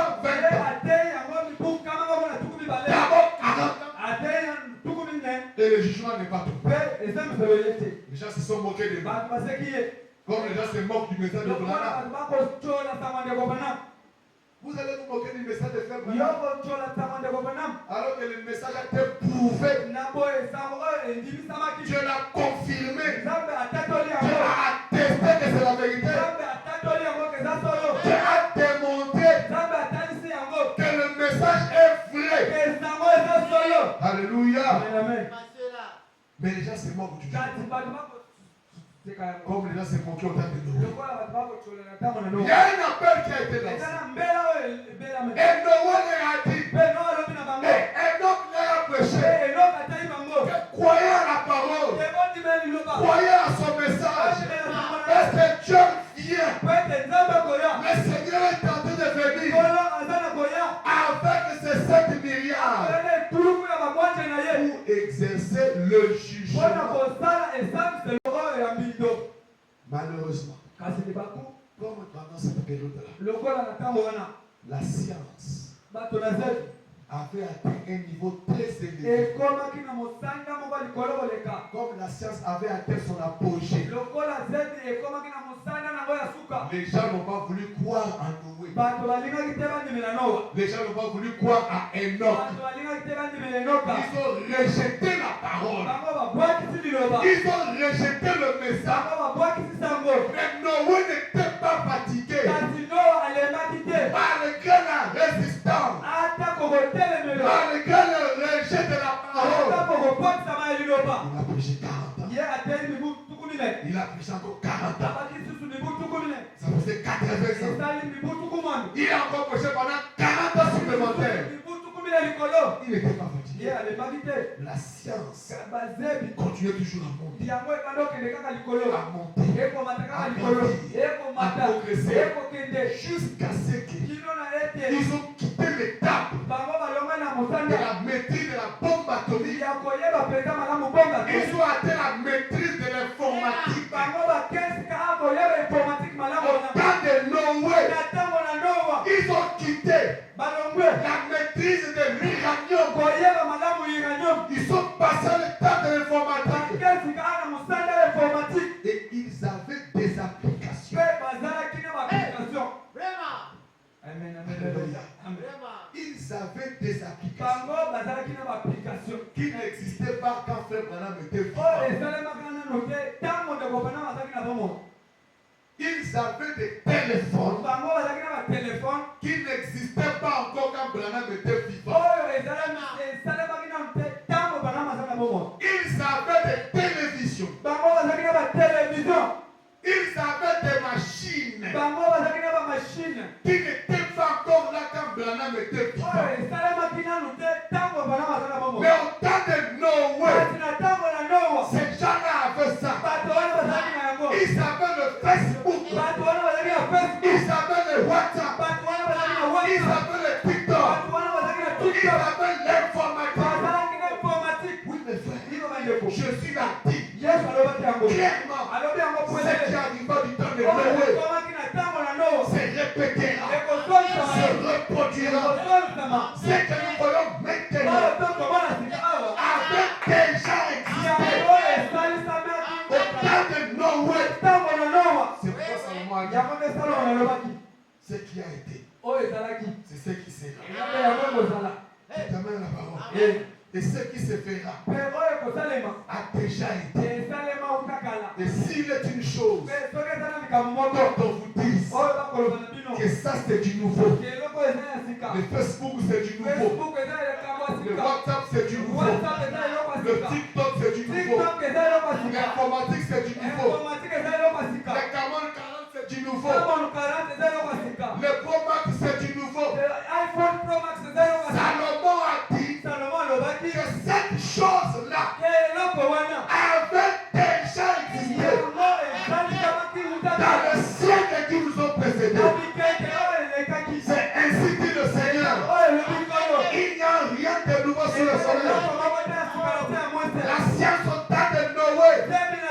D'abord 40 ans. Et le jugement n'est pas tombé. Les gens se sont moqués de lui. Comme les gens se moquent du message de Branham. Vous allez vous moquer du message de Frère Branham alors que le message a été prouvé. Dieu l'a confirmé. Dieu a attesté que c'est la vérité. Dieu a démontré que le message est vrai. Alléluia. Mais les gens se moquent du jugement. Comme les gens se moquaient au temps de Noé. Il y a un appel qui a été lancé. Et Noé leur a dit, et Enoch leur a prêché, que croyez à la parole, croyez à son message. Est-ce que Dieu vient? Le Seigneur est en train de venir avec ses 7 milliards pour exercer le jugement. Malheureusement, comme pendant cette période-là, la science avait atteint un niveau très élevé. Comme la science avait atteint son apogée, les gens n'ont pas voulu croire en Noé. Les gens n'ont pas voulu croire à Enoch. Ils ont rejeté la parole. Ils ont rejeté le message. Mais Noé n'était pas fatigué. Malgré la résistance, malgré le rejet de la prêché 40 ans. Il a prêché encore 40 ans. Ça faisait 80 ans. Il a encore prêché pendant 40 ans supplémentaires. Il n'était pas fatigué. La science continue toujours à monter. À progresser. Jusqu'à ce qu'ils ont quitté l'étape de la maîtrise de la bombe atomique. Ils ont atteint la maîtrise de l'informatique. Au temps de Noé, ils ont quitté la maîtrise de l'uranium. Ils sont passés à l'étape de l'informatique. Et ils avaient des applications. Ils avaient des applications qui n'existaient pas quand Frère Branham était vivant. Ils avaient des téléphones qui n'existaient pas encore quand Branham était vivant. Ils avaient des télévisions. Ils avaient des machines qui n'étaient pas encore là quand Branham était vivant. Mais au temps de Noé, ces gens-là avaient ça. Ils avaient le Facebook. Ils avaient le WhatsApp. Ils avaient le TikTok. Ils avaient l'informatique. Oui, mes frères, je suis là dit clairement ce qui arriva du temps de Noé se répétera, se reproduira. Ce que nous voyons maintenant avait déjà existé au temps de Noé. C'est pourquoi Salomon a dit ce qui a été, c'est ce qui sera. Tu t'amènes la parole. Et ce qui se fera a déjà été. Et s'il est une chose quand on vous dit que ça c'est du nouveau, le Facebook c'est du nouveau, le WhatsApp c'est du nouveau, le TikTok c'est du nouveau, l'informatique c'est du nouveau, le Camon 40 c'est du nouveau, le Pro Max c'est du nouveau. Salomon a dit que cette chose-là avait déjà existé dans le siècle qui nous ont précédés. C'est ainsi dit le Seigneur. Il n'y a rien de nouveau sur le soleil. La science au temps de Noé avait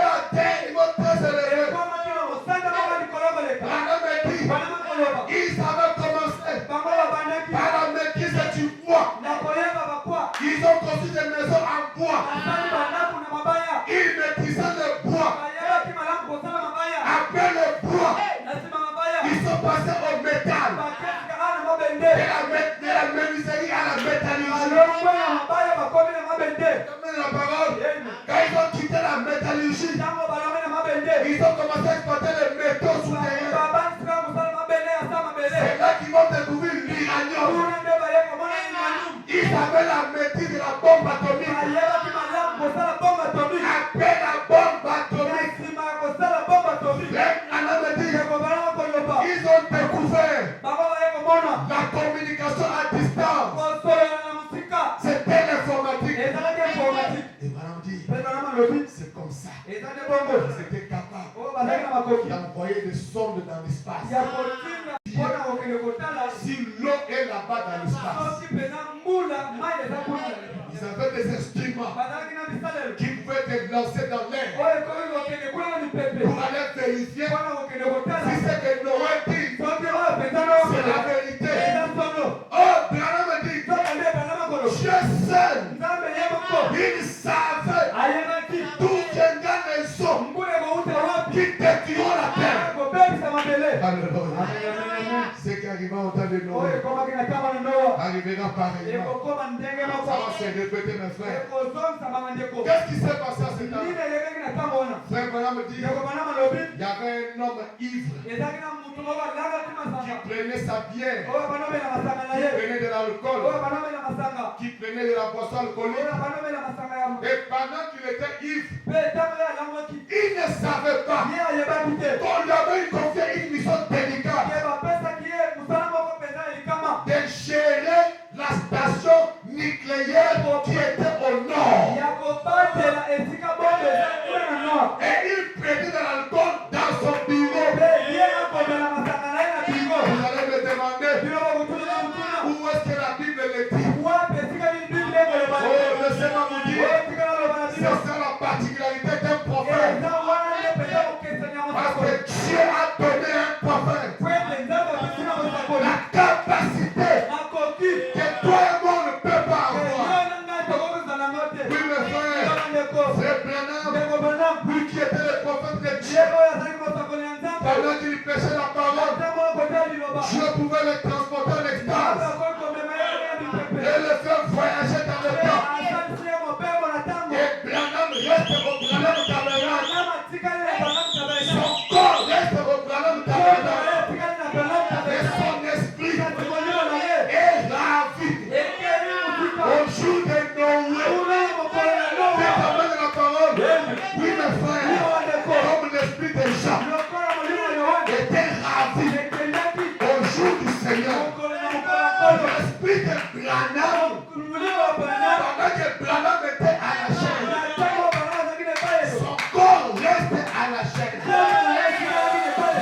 atteint un niveau très élevé. Ils avaient commencé par la maîtrise du bois. Ils ont construit des maisons en bois. Ils maîtrisaient le bois. Après le bois, ils sont passés au métal. De la menuiserie à la métallurgie. La parole. Quand ils ont quitté la métallurgie, ils ont commencé à exploiter les métaux souterrains. C'est là qu'ils vont découvrir l'uranium. Ils avaient la maîtrise de la bombe atomique. Après la bombe atomique, ils ont découvert la communication à distance. C'était l'informatique. Et Branham dit, c'est comme ça. Ils étaient capables d'envoyer des sondes dans l'espace. Si l'eau est là-bas dans l'espace, ils avaient des instruments qui pouvaient être lancés dans l'air pour aller vérifier si c'est que Noé dit, c'est la vérité. Oh, Branham dit, Dieu seul, il savait d'où viendra les eaux qui détruiront la terre. Alléluia. Ce qui arriva au temps de Noé arrivera pareillement. Ça va se répéter, mes frères. Qu'est-ce qui s'est passé à cet temps? Frère Branham dit, il y avait un homme ivre qui prenait sa bière, qui prenait de l'alcool, qui prenait de la la boisson alcoolique. Et pendant qu'il était ivre, il ne savait pas qu'on lui avait confié une mission délicate de gérer la station nucléaire qui était au nord. Et il prenait de l'alcool dans son bureau. Vous allez me demander où est-ce que la Bible le dit. Oh, laissez-moi vous dire, c'est ça la particularité d'un prophète. Parce que Dieu a donné un prophète la capacité que toi et moi ne peut pas avoir. Oui, mes frères, c'est Branham, lui qui était le prophète de Dieu. Pendant qu'il prêchait la parole, Dieu pouvait le transporter en extase et le faire voyager dans le temps. Et Branham reste au Branham tabernacle. Son corps reste au Branham tabernacle. Et son esprit est ravi. Au jour de Noé, c'est la main de la parole. Oui, mes frères, comme l'esprit de Jean était ravi au jour du Seigneur. L'esprit de Branham, pendant que Branham était à la chaîne, son corps restait à la chaîne.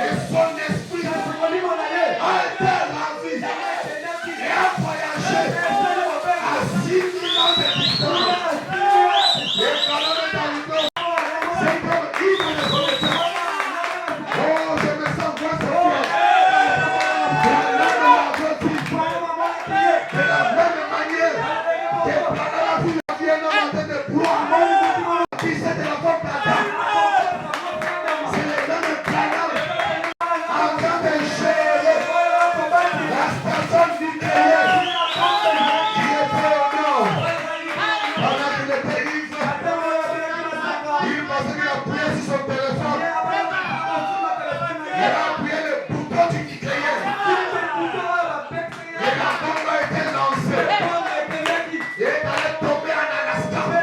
Et son esprit a été ravi et a voyagé à 6 000 ans de distance. Et Branham est arrivé, c'est comme il ne le connaît pas. Oh, je me sens moins secret. De la même manière que Branham a vu la vie un homme en train de boire, qui c'est de la faute d'Adam. C'est le même Branham en train de gérer la station nucléaire qui était au nord. Pendant qu'il était ivre, il pensait qu'il a appuyé sur son téléphone. Il a appuyé le bouton du nucléaire. Et la bombe a été lancée. Et elle allait tomber en Alaska. Et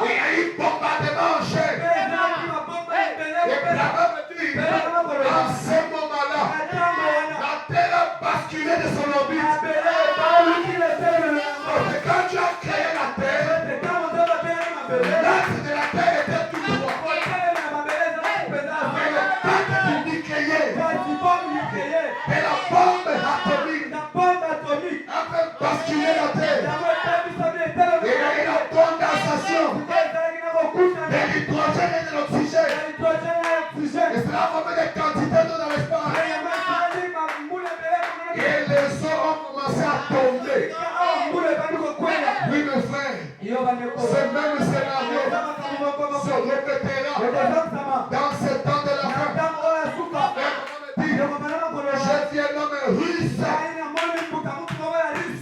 il y a eu bombardement en chair. Et Branham dit, en ce moment-là, la terre a basculé de son orbite. Parce que quand tu as créé la terre, l'axe de la terre était tout droit. Mais le pacte du nucléaire et la bombe atomique a fait basculer la terre. Et il y a eu la condensation de l'hydrogène et de l'oxygène. Et cela a formé des quantités d'eau dans l'espace. Et les eaux ont commencé à tomber. Oui, mes frères, ce même scénario se répétera dans ce temps de la fin. Je suis un homme russe.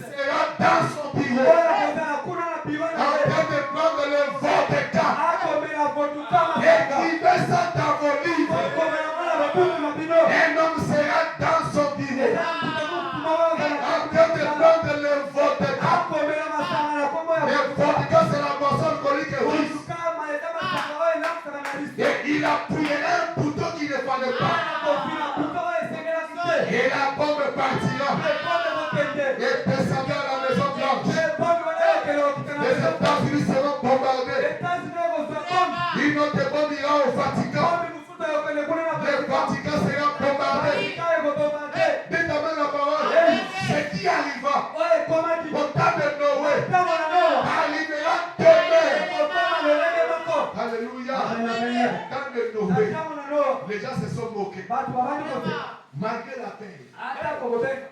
Sera dans son bureau en train de prendre le vodka et qui met ça dans vos livres. Un homme sera dans son bureau en train de prendre le vodka. Le vodka, c'est la boisson alcoolique russe. Et il appuiera un bouton qu'il ne fallait pas. Et la bombe partira et descendra à la Maison Blanche. Les États-Unis seront bombardés. Une autre bombe ira au Vatican. Le Vatican sera bombardé. Dites amen la parole. Ce qui arriva au temps de Noé arrivera demain. Alléluia. Dans le Noé, les gens se sont moqués. Malgré la paix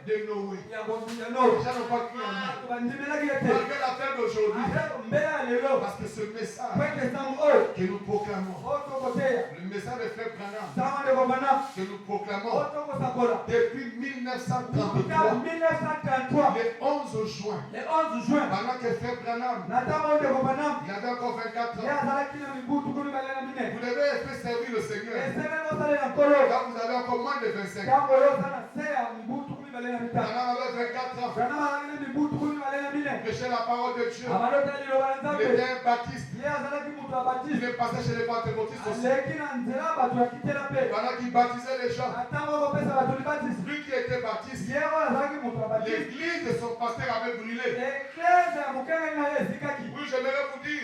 de Noé, les gens n'ont pas cru en lui. Malgré la paix d'aujourd'hui, parce que ce message que nous proclamons, le message de Frère Branham que nous proclamons depuis 1933, le 11 juin, pendant que Frère Branham il avait encore 24 ans, vous devez faire servir le Seigneur quand vous avez encore moins de 25 ans. Branham avait 24 ans. prêchait la parole de Dieu. Il était un baptiste. Il est passé chez les pentecôtistes aussi. Pendant qu'il baptisait les gens. Lui qui était baptiste, l'église de son pasteur avait brûlé. Oui, j'aimerais vous dire,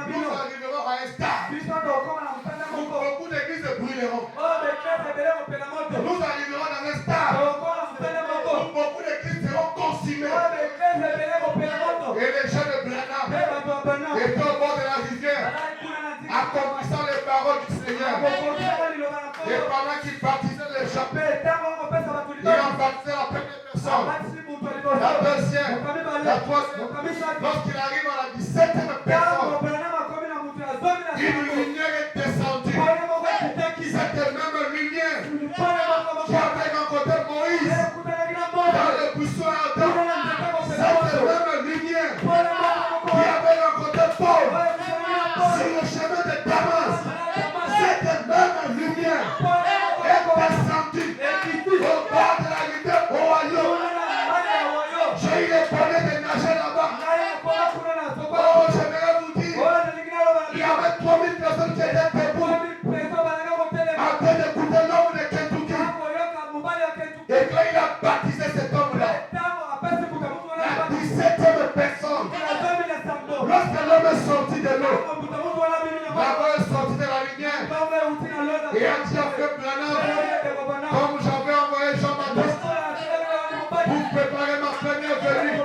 nous arriverons à un stade où beaucoup d'églises brûleront. Nous arriverons dans un stade où beaucoup d'églises seront consumées. Et les gens de Branham étaient au bord de la rivière, accomplissant les paroles du Seigneur. Et pendant qu'il baptisait les gens, il a baptisé la première personne, la deuxième, la troisième. Lorsqu'il arrive à la 17e personne, une lumière est descendue. Cette même lumière qui avait rencontré Moïse dans le buisson ardent. Cette même lumière qui avait rencontré Paul sur le chemin de Damas. Cette même lumière est descendue au bord de la rivière Ohio. J'ai eu les poignets de nager là-bas. Oh, j'aimerais vous dire, il y avait 3000 personnes qui étaient debout en train d'écouter l'homme de Kentucky. Et quand il a baptisé cet homme-là, la 17e personne, lorsque l'homme est sorti de l'eau, l'homme est sorti de la lumière, et a dit à Frère Branham, comme j'avais envoyé Jean-Baptiste pour préparer ma première venue,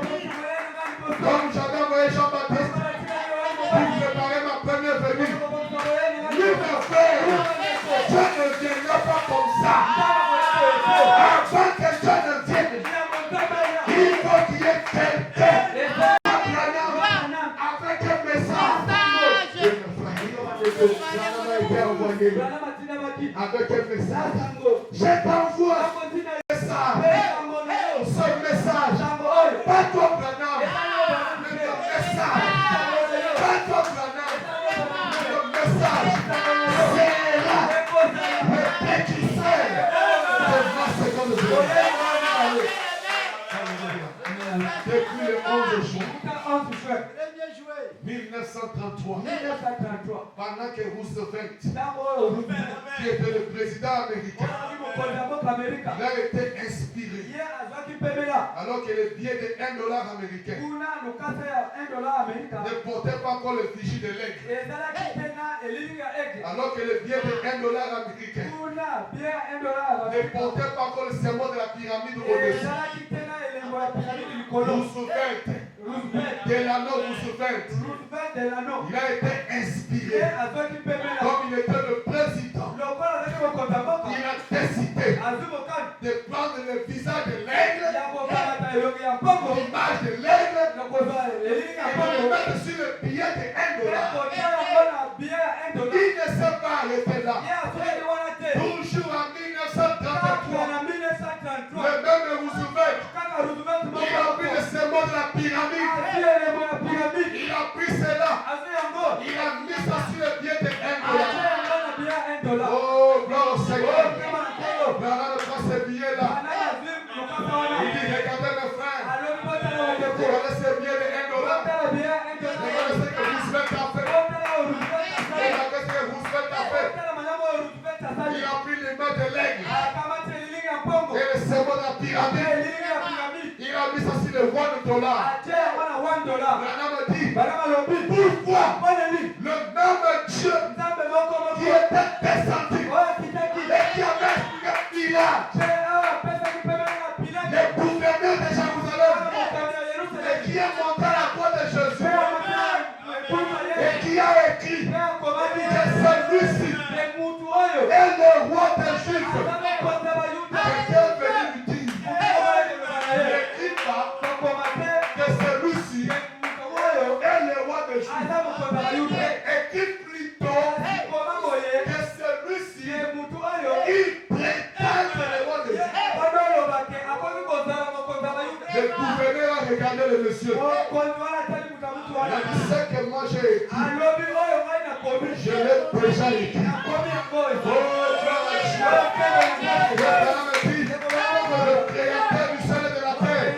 comme j'avais envoyé Jean-Baptiste pour préparer ma première venue, lui me fait, Dieu ne viendra pas comme ça. Avant que Dieu ne vienne, il faut qu'il y ait quelqu'un avec un message. Avec un message. Je t'envoie un message. Ce message. Pas toi, Branham. Mais le message. Pas toi, Branham. Mais le message. C'est là. Le pétisseur. Depuis le 11 juin 1933, pendant que Roosevelt, qui était le président américain, il a été inspiré. Alors que le billet de $1 américain ne portait pas encore le fichier de l'aigle. Alors que le billet de $1 américain ne portait pas encore le symbole de la pyramide au-dessus. Roosevelt, Delano Roosevelt, il a été inspiré. Comme il était le président, il a décidé de prendre le visage de l'aigle, l'image de l'aigle, et de le mettre sur le billet de $1. Il ne s'est pas arrêté là. Toujours en 1933, le même Roosevelt, il a pris le symbole de la pyramide. Il a pris cela. Il a mis ça sur le billet de $1. Oh, gloire au Seigneur. Branham prend ce billet-là. Il dit, regardez mes frères. Regardez ce billet de $1. Regardez ce que Roosevelt a fait. Regardez ce que Roosevelt a fait. Il a pris les mains de l'aigle et le symbole de la pyramide. Il a mis ça sur le $1. Branham dit, pourquoi le même Dieu qui était descendu et qui avait expliqué Pilate, le gouverneur de Jérusalem, et qui a monté la croix de Jésus, et qui a écrit que celui-ci est le roi des Juifs, était venu lui dire, il n'écrit pas que celui-ci est le roi des Juifs, et qui plutôt que celui-ci il prétend que le roi des Juifs. Le gouverneur a regardé le monsieur. Il a dit, ce que moi j'ai écrit, je l'ai déjà écrit. Oh, gloire à Dieu. Le créateur du ciel et de la terre,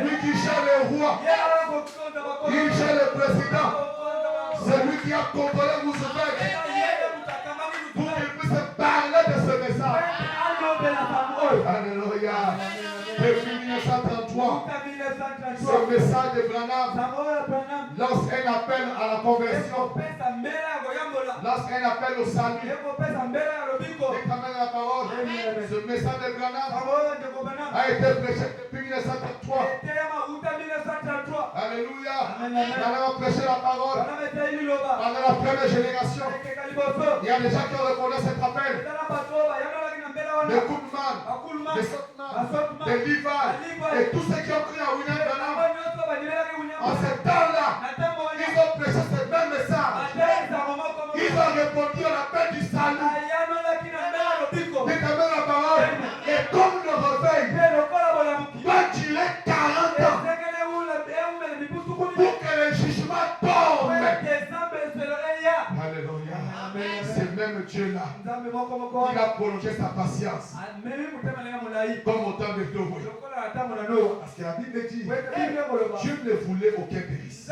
lui qui gère le roi. Il gère le président. C'est lui qui a contrôlé Roosevelt pour qu'il puisse parler de ce message. Alléluia. Depuis 1933, ce message de Branham lance un appel à la conversion, lance un appel au salut. Et quand même la parole, ce message de Branham a été prêché depuis 1933. Alléluia. Branham a prêché la parole pendant la première génération. Il y a des gens qui ont répondu à cet appel. De Goodman, de Sotman, de Levi, et tous ceux qui ont cru à William Branham. En ce temps-là, ils ont prêché ce même message. Ils ont répondu à l'appel du salut. Et quand même la parole, et comme le réveil, va durer 40 ans pour que le jugement tombe. Alléluia. C'est même Dieu-là qui a prolongé sa patience comme au temps de Noé. Parce que la Bible dit Dieu ne voulait aucun périsse.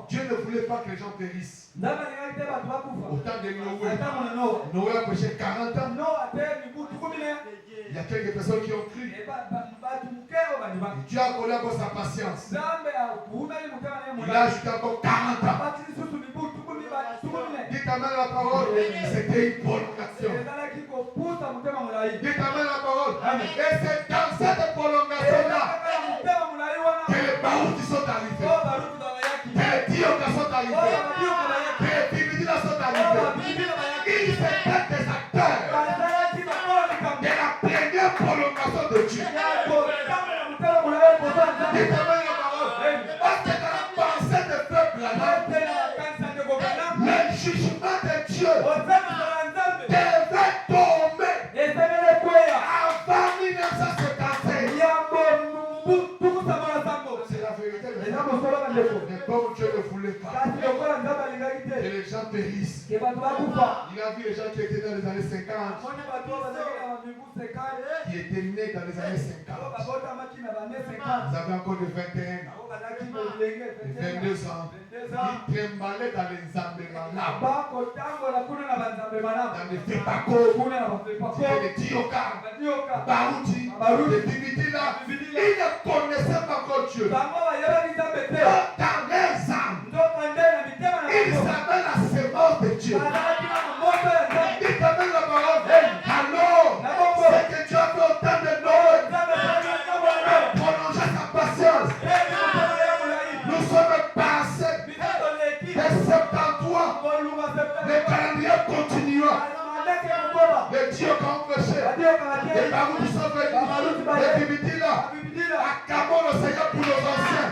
Dieu ne voulait pas que les gens périssent. Au temps de Noé, Noé a prêché 40 ans. Il y a quelques personnes qui ont cru. Dieu a collé encore sa patience. Il a ajouté encore 40 ans. Dites amen la parole. C'était une prolongation. Dites amen la parole. Et c'est dans cette prolongation-là que les baroutis sont arrivés. Que les diokas sont arrivés. Que les dividinas sont arrivés. Ils étaient des acteurs de la première prolongation de Dieu. Dites amen la parole. Parce que dans la pensée de peuple là, le jugement de Dieu devait tomber avant 1955. C'est la vérité. Mais comme Dieu ne voulait pas que les gens périssent, il a vu les gens qui étaient dans les années 50, qui étaient nés dans les années 50. Ils avaient encore de 21 ans, 22 ans. Ils tremblaient dans les embléments, dans les fépacos, les diokas, baroutis, les dividinas. Ils ne connaissaient pas encore Dieu. Dans les âmes, ils savaient la sémence de Dieu. Ils savaient la parole. Alors, c'est que Dieu a fait autant de Noé, prolonger sa patience. Nous sommes passés de 73. Le calendrier continuera. Les dieux qui ont péché, les baroutis sont venus, les dividinas, acclamons le Seigneur pour nos anciens.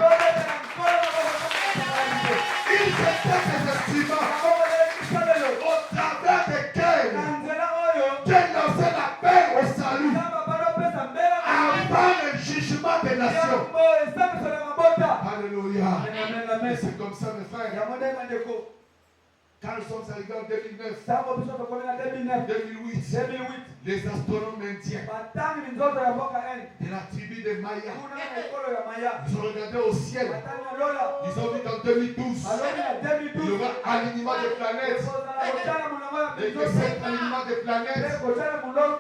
Ils étaient des estimants au travers desquels Dieu lançait la paix au salut avant le jugement des nations. Alléluia. Et c'est comme ça, mes frères. Quand nous sommes arrivés en 2009, 2008, les astronomes indiens de la tribu des Mayas, ils ont regardé au ciel. Ils ont vu qu'en 2012, il y aura alignement des planètes. Et que cet alignement des planètes,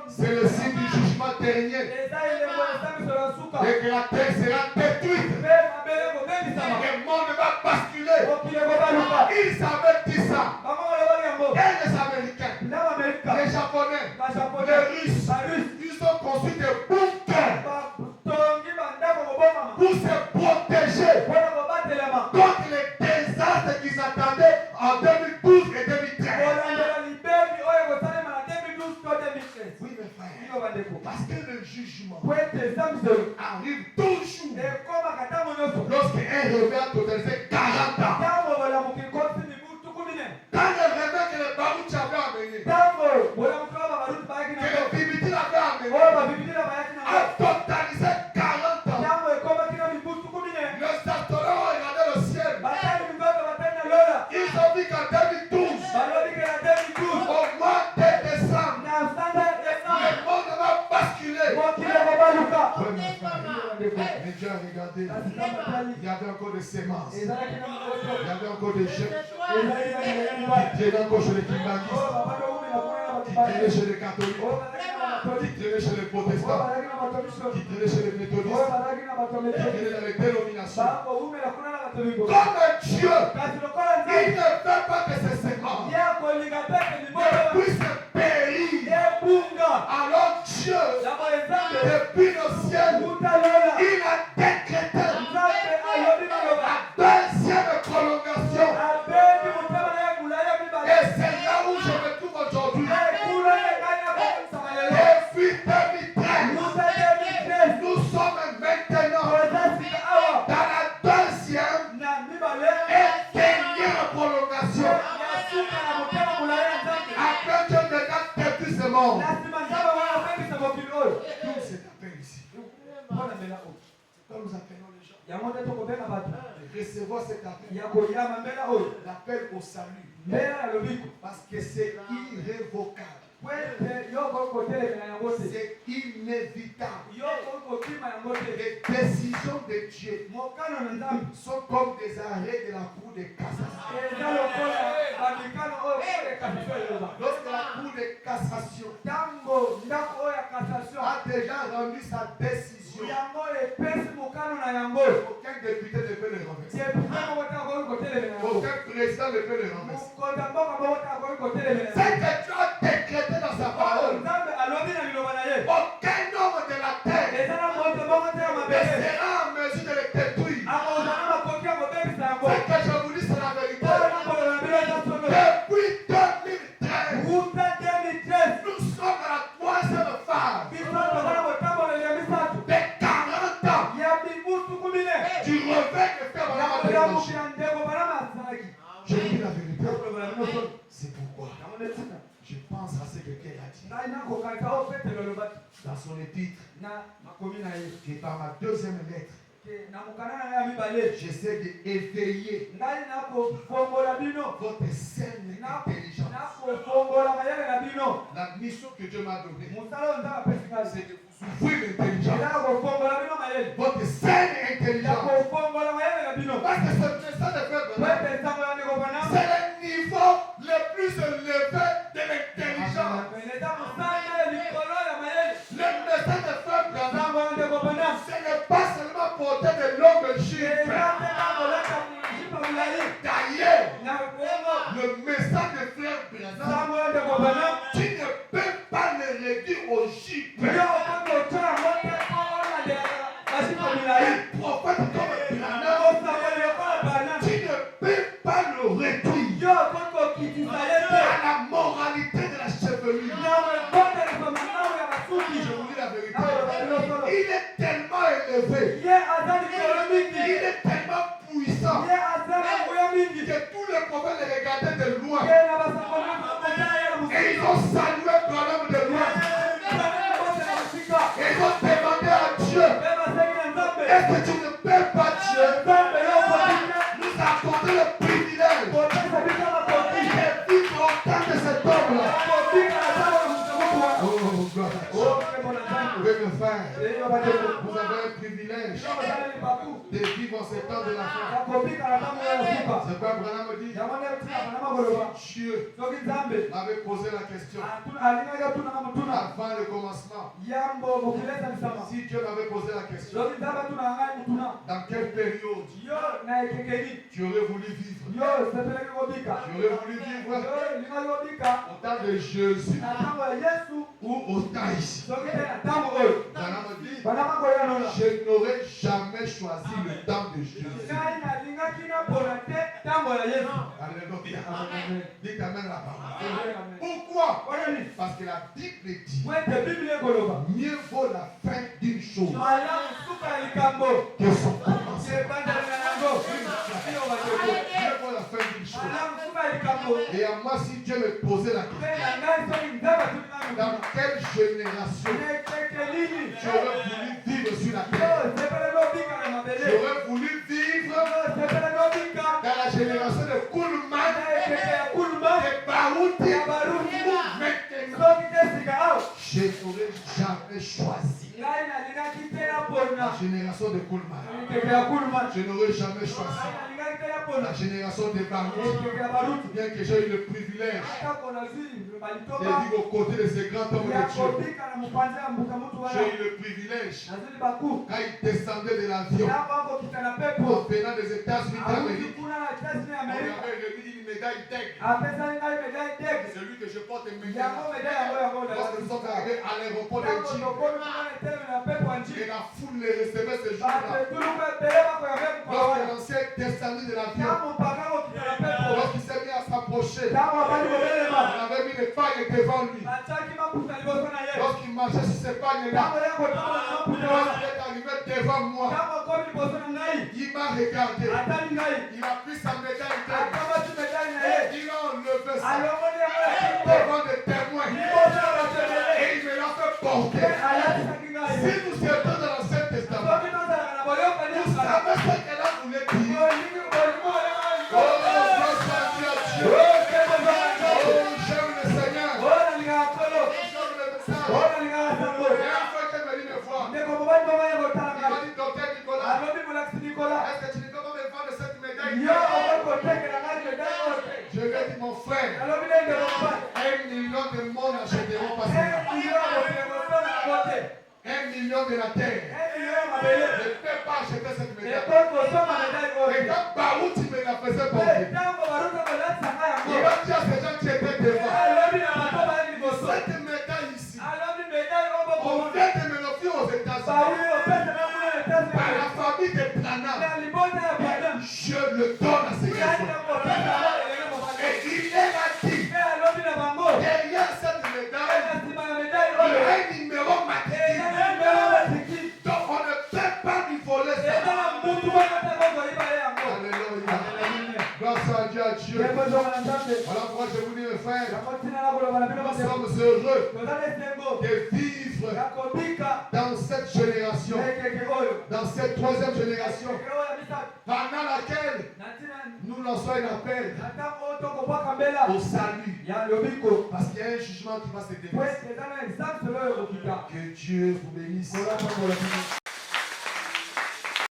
c'est le signe du jugement dernier. Et que la terre sera détruite. Le monde va basculer. Ils savaient dire ça. Et les Américains, les Japonais, les Russes, ils ont construit des bunkers pour se protéger contre les désastres qu'ils attendaient en 2012 et 2013. Oui, mes frères, parce que le jugement arrive toujours lorsqu'un réveil a totalisé 40 ans. Quand le réveil que les baroutis avaient amené, que les bibitis avaient amené, a totalisé 40 ans. Les astronomes ont regardé le ciel. Ils ont vu qu'en 2012, au mois de décembre, le monde va basculer. Mais Dieu Dieu a regardé, il y avait encore des semences, il y avait encore des jeunes qui traînaient encore chez les Kimbanguistes, qui traînaient chez les catholiques, qui traînaient chez les protestants, qui traînaient chez les méthodistes, qui traînaient dans les dénominations. Comme Dieu, il ne veut pas que ces semences ne puissent périr. Alors Dieu, depuis le ciel, il a décrété la deuxième prolongation. Et c'est là où je me trouve aujourd'hui. Depuis 2013, nous sommes maintenant dans la deuxième et dernière prolongation. Après Dieu ne garde plus ce monde. Nous, c'est appel ici. Quand nous appelons les gens, recevons cet appel. L'appel au salut. Parce que c'est irrévocable. C'est inévitable. Les décisions de Dieu sont comme des arrêts de la Cour de cassation. Lorsque la Cour de cassation a déjà rendu sa décision, aucun député ne peut le renverser. Aucun président ne peut le renverser. C'est que tu as décrété dans sa parole. Aucun homme de la terre ne sera en mesure de le détruire. C'est que je vous dis, c'est la vérité. Depuis 2013, nous sommes à la troisième phase de 40 ans du revers de Frère Branham. Je vous dis la vérité. C'est pourquoi je pense à ce que quelqu'un a dit dans son épître, qui est par ma deuxième lettre. J'essaie d'éveiller votre saine intelligence. La mission que Dieu m'a donnée, c'est de vous ouvrir l'intelligence. Votre saine intelligence. Parce que ce message de Frère, c'est le niveau le plus élevé de l'intelligence. Le message de Frère Branham, ce n'est pas seulement porter de longues jupes. D'ailleurs, le message de Frère Branham, tu ne peux pas le réduire aux jupes. Le prophète comme Branham, tu ne peux pas le réduire à la moralité de la chevelure. Je vous dis la vérité. Il est tellement élevé. Il est tellement puissant que tous les prophètes les regardaient de loin. Et ils ont salué Branham de loin. Et ils ont demandé à Dieu, est-ce que tu ne peux pas, Dieu, nous accorder le privilège de vivre au temps de cet homme-là? Oh, God. Oui, mes frères, vous avez un privilège de vivre en ces temps de la fin. C'est quoi Branham me dit? Dieu m'avait posé la question avant le commencement. Si Dieu m'avait posé la question, dans quelle période tu aurais voulu vivre? Tu aurais voulu vivre au temps de Jésus ou au temps ici? Branham dit, je n'aurais jamais choisi le temps de Jésus. Alléluia. Dites amen à la parole. Pourquoi? Parce que la Bible dit, mieux vaut la fin d'une chose que son commencement. Mieux vaut la fin d'une chose. Et à moi, si Dieu me posait la question, dans quelle génération tu aurais voulu vivre sur la terre? J'aurais voulu vivre dans la génération de Kuhlman, de Baruti, maintenant. Je n'aurais jamais choisi la génération génération de Koulman. Je n'aurais jamais choisi la génération des Barout. Bien que j'ai eu le privilège de vivre aux côtés de ces grands hommes de Dieu. J'ai eu le privilège, quand ils descendaient de l'avion, en venant des États-Unis d'Amérique, on avait remis une médaille d'aigle. Celui que je porte maintenant. Lorsque nous sommes arrivés à l'aéroport de Djibouti, et la foule les recevait ce jour-là. Lorsque l'ancien est descendu de l'avion, lorsqu'il s'est mis à s'approcher, on avait mis les pagnes devant lui. Lorsqu'il marchait sur ces pagnes-là, lorsqu'il est arrivé devant moi, il m'a regardé. Il a pris sa médaille d'aigle. Il a enlevé ça devant des témoins. Et il me l'a fait porter. Si nous étions dans l'Ancien Testament, vous savez ce qu'elle a voulu dire. Oh, grâce à Dieu. Oh, j'aime le Seigneur. J'aime le message. Et une fois qu'elle m'a dit me voir, il m'a dit, docteur Nicolas, est-ce que tu ne peux pas me vendre cette médaille? Je lui ai dit, mon frère, 1 million de monde n'achèteront pas ça. 1 million de la terre ne peut pas acheter cette médaille. Et quand Barout me la faisait porter, il va dire à ces gens qui étaient devant, cette médaille ici, on vient de me l'offrir aux États-Unis par la famille de Branham. Je le donne à ces gens. Et il est dit, derrière cette médaille, il y a un numéro matrice. Donc on ne peut pas lui voler ça. Alléluia. Grâce à Dieu. Voilà pourquoi je vous dis, mes frères, nous sommes heureux de vivre dans cette génération, dans cette troisième génération, pendant laquelle nous lançons un appel au salut. Parce qu'il y a un jugement qui va se déverser. Que Dieu vous bénisse.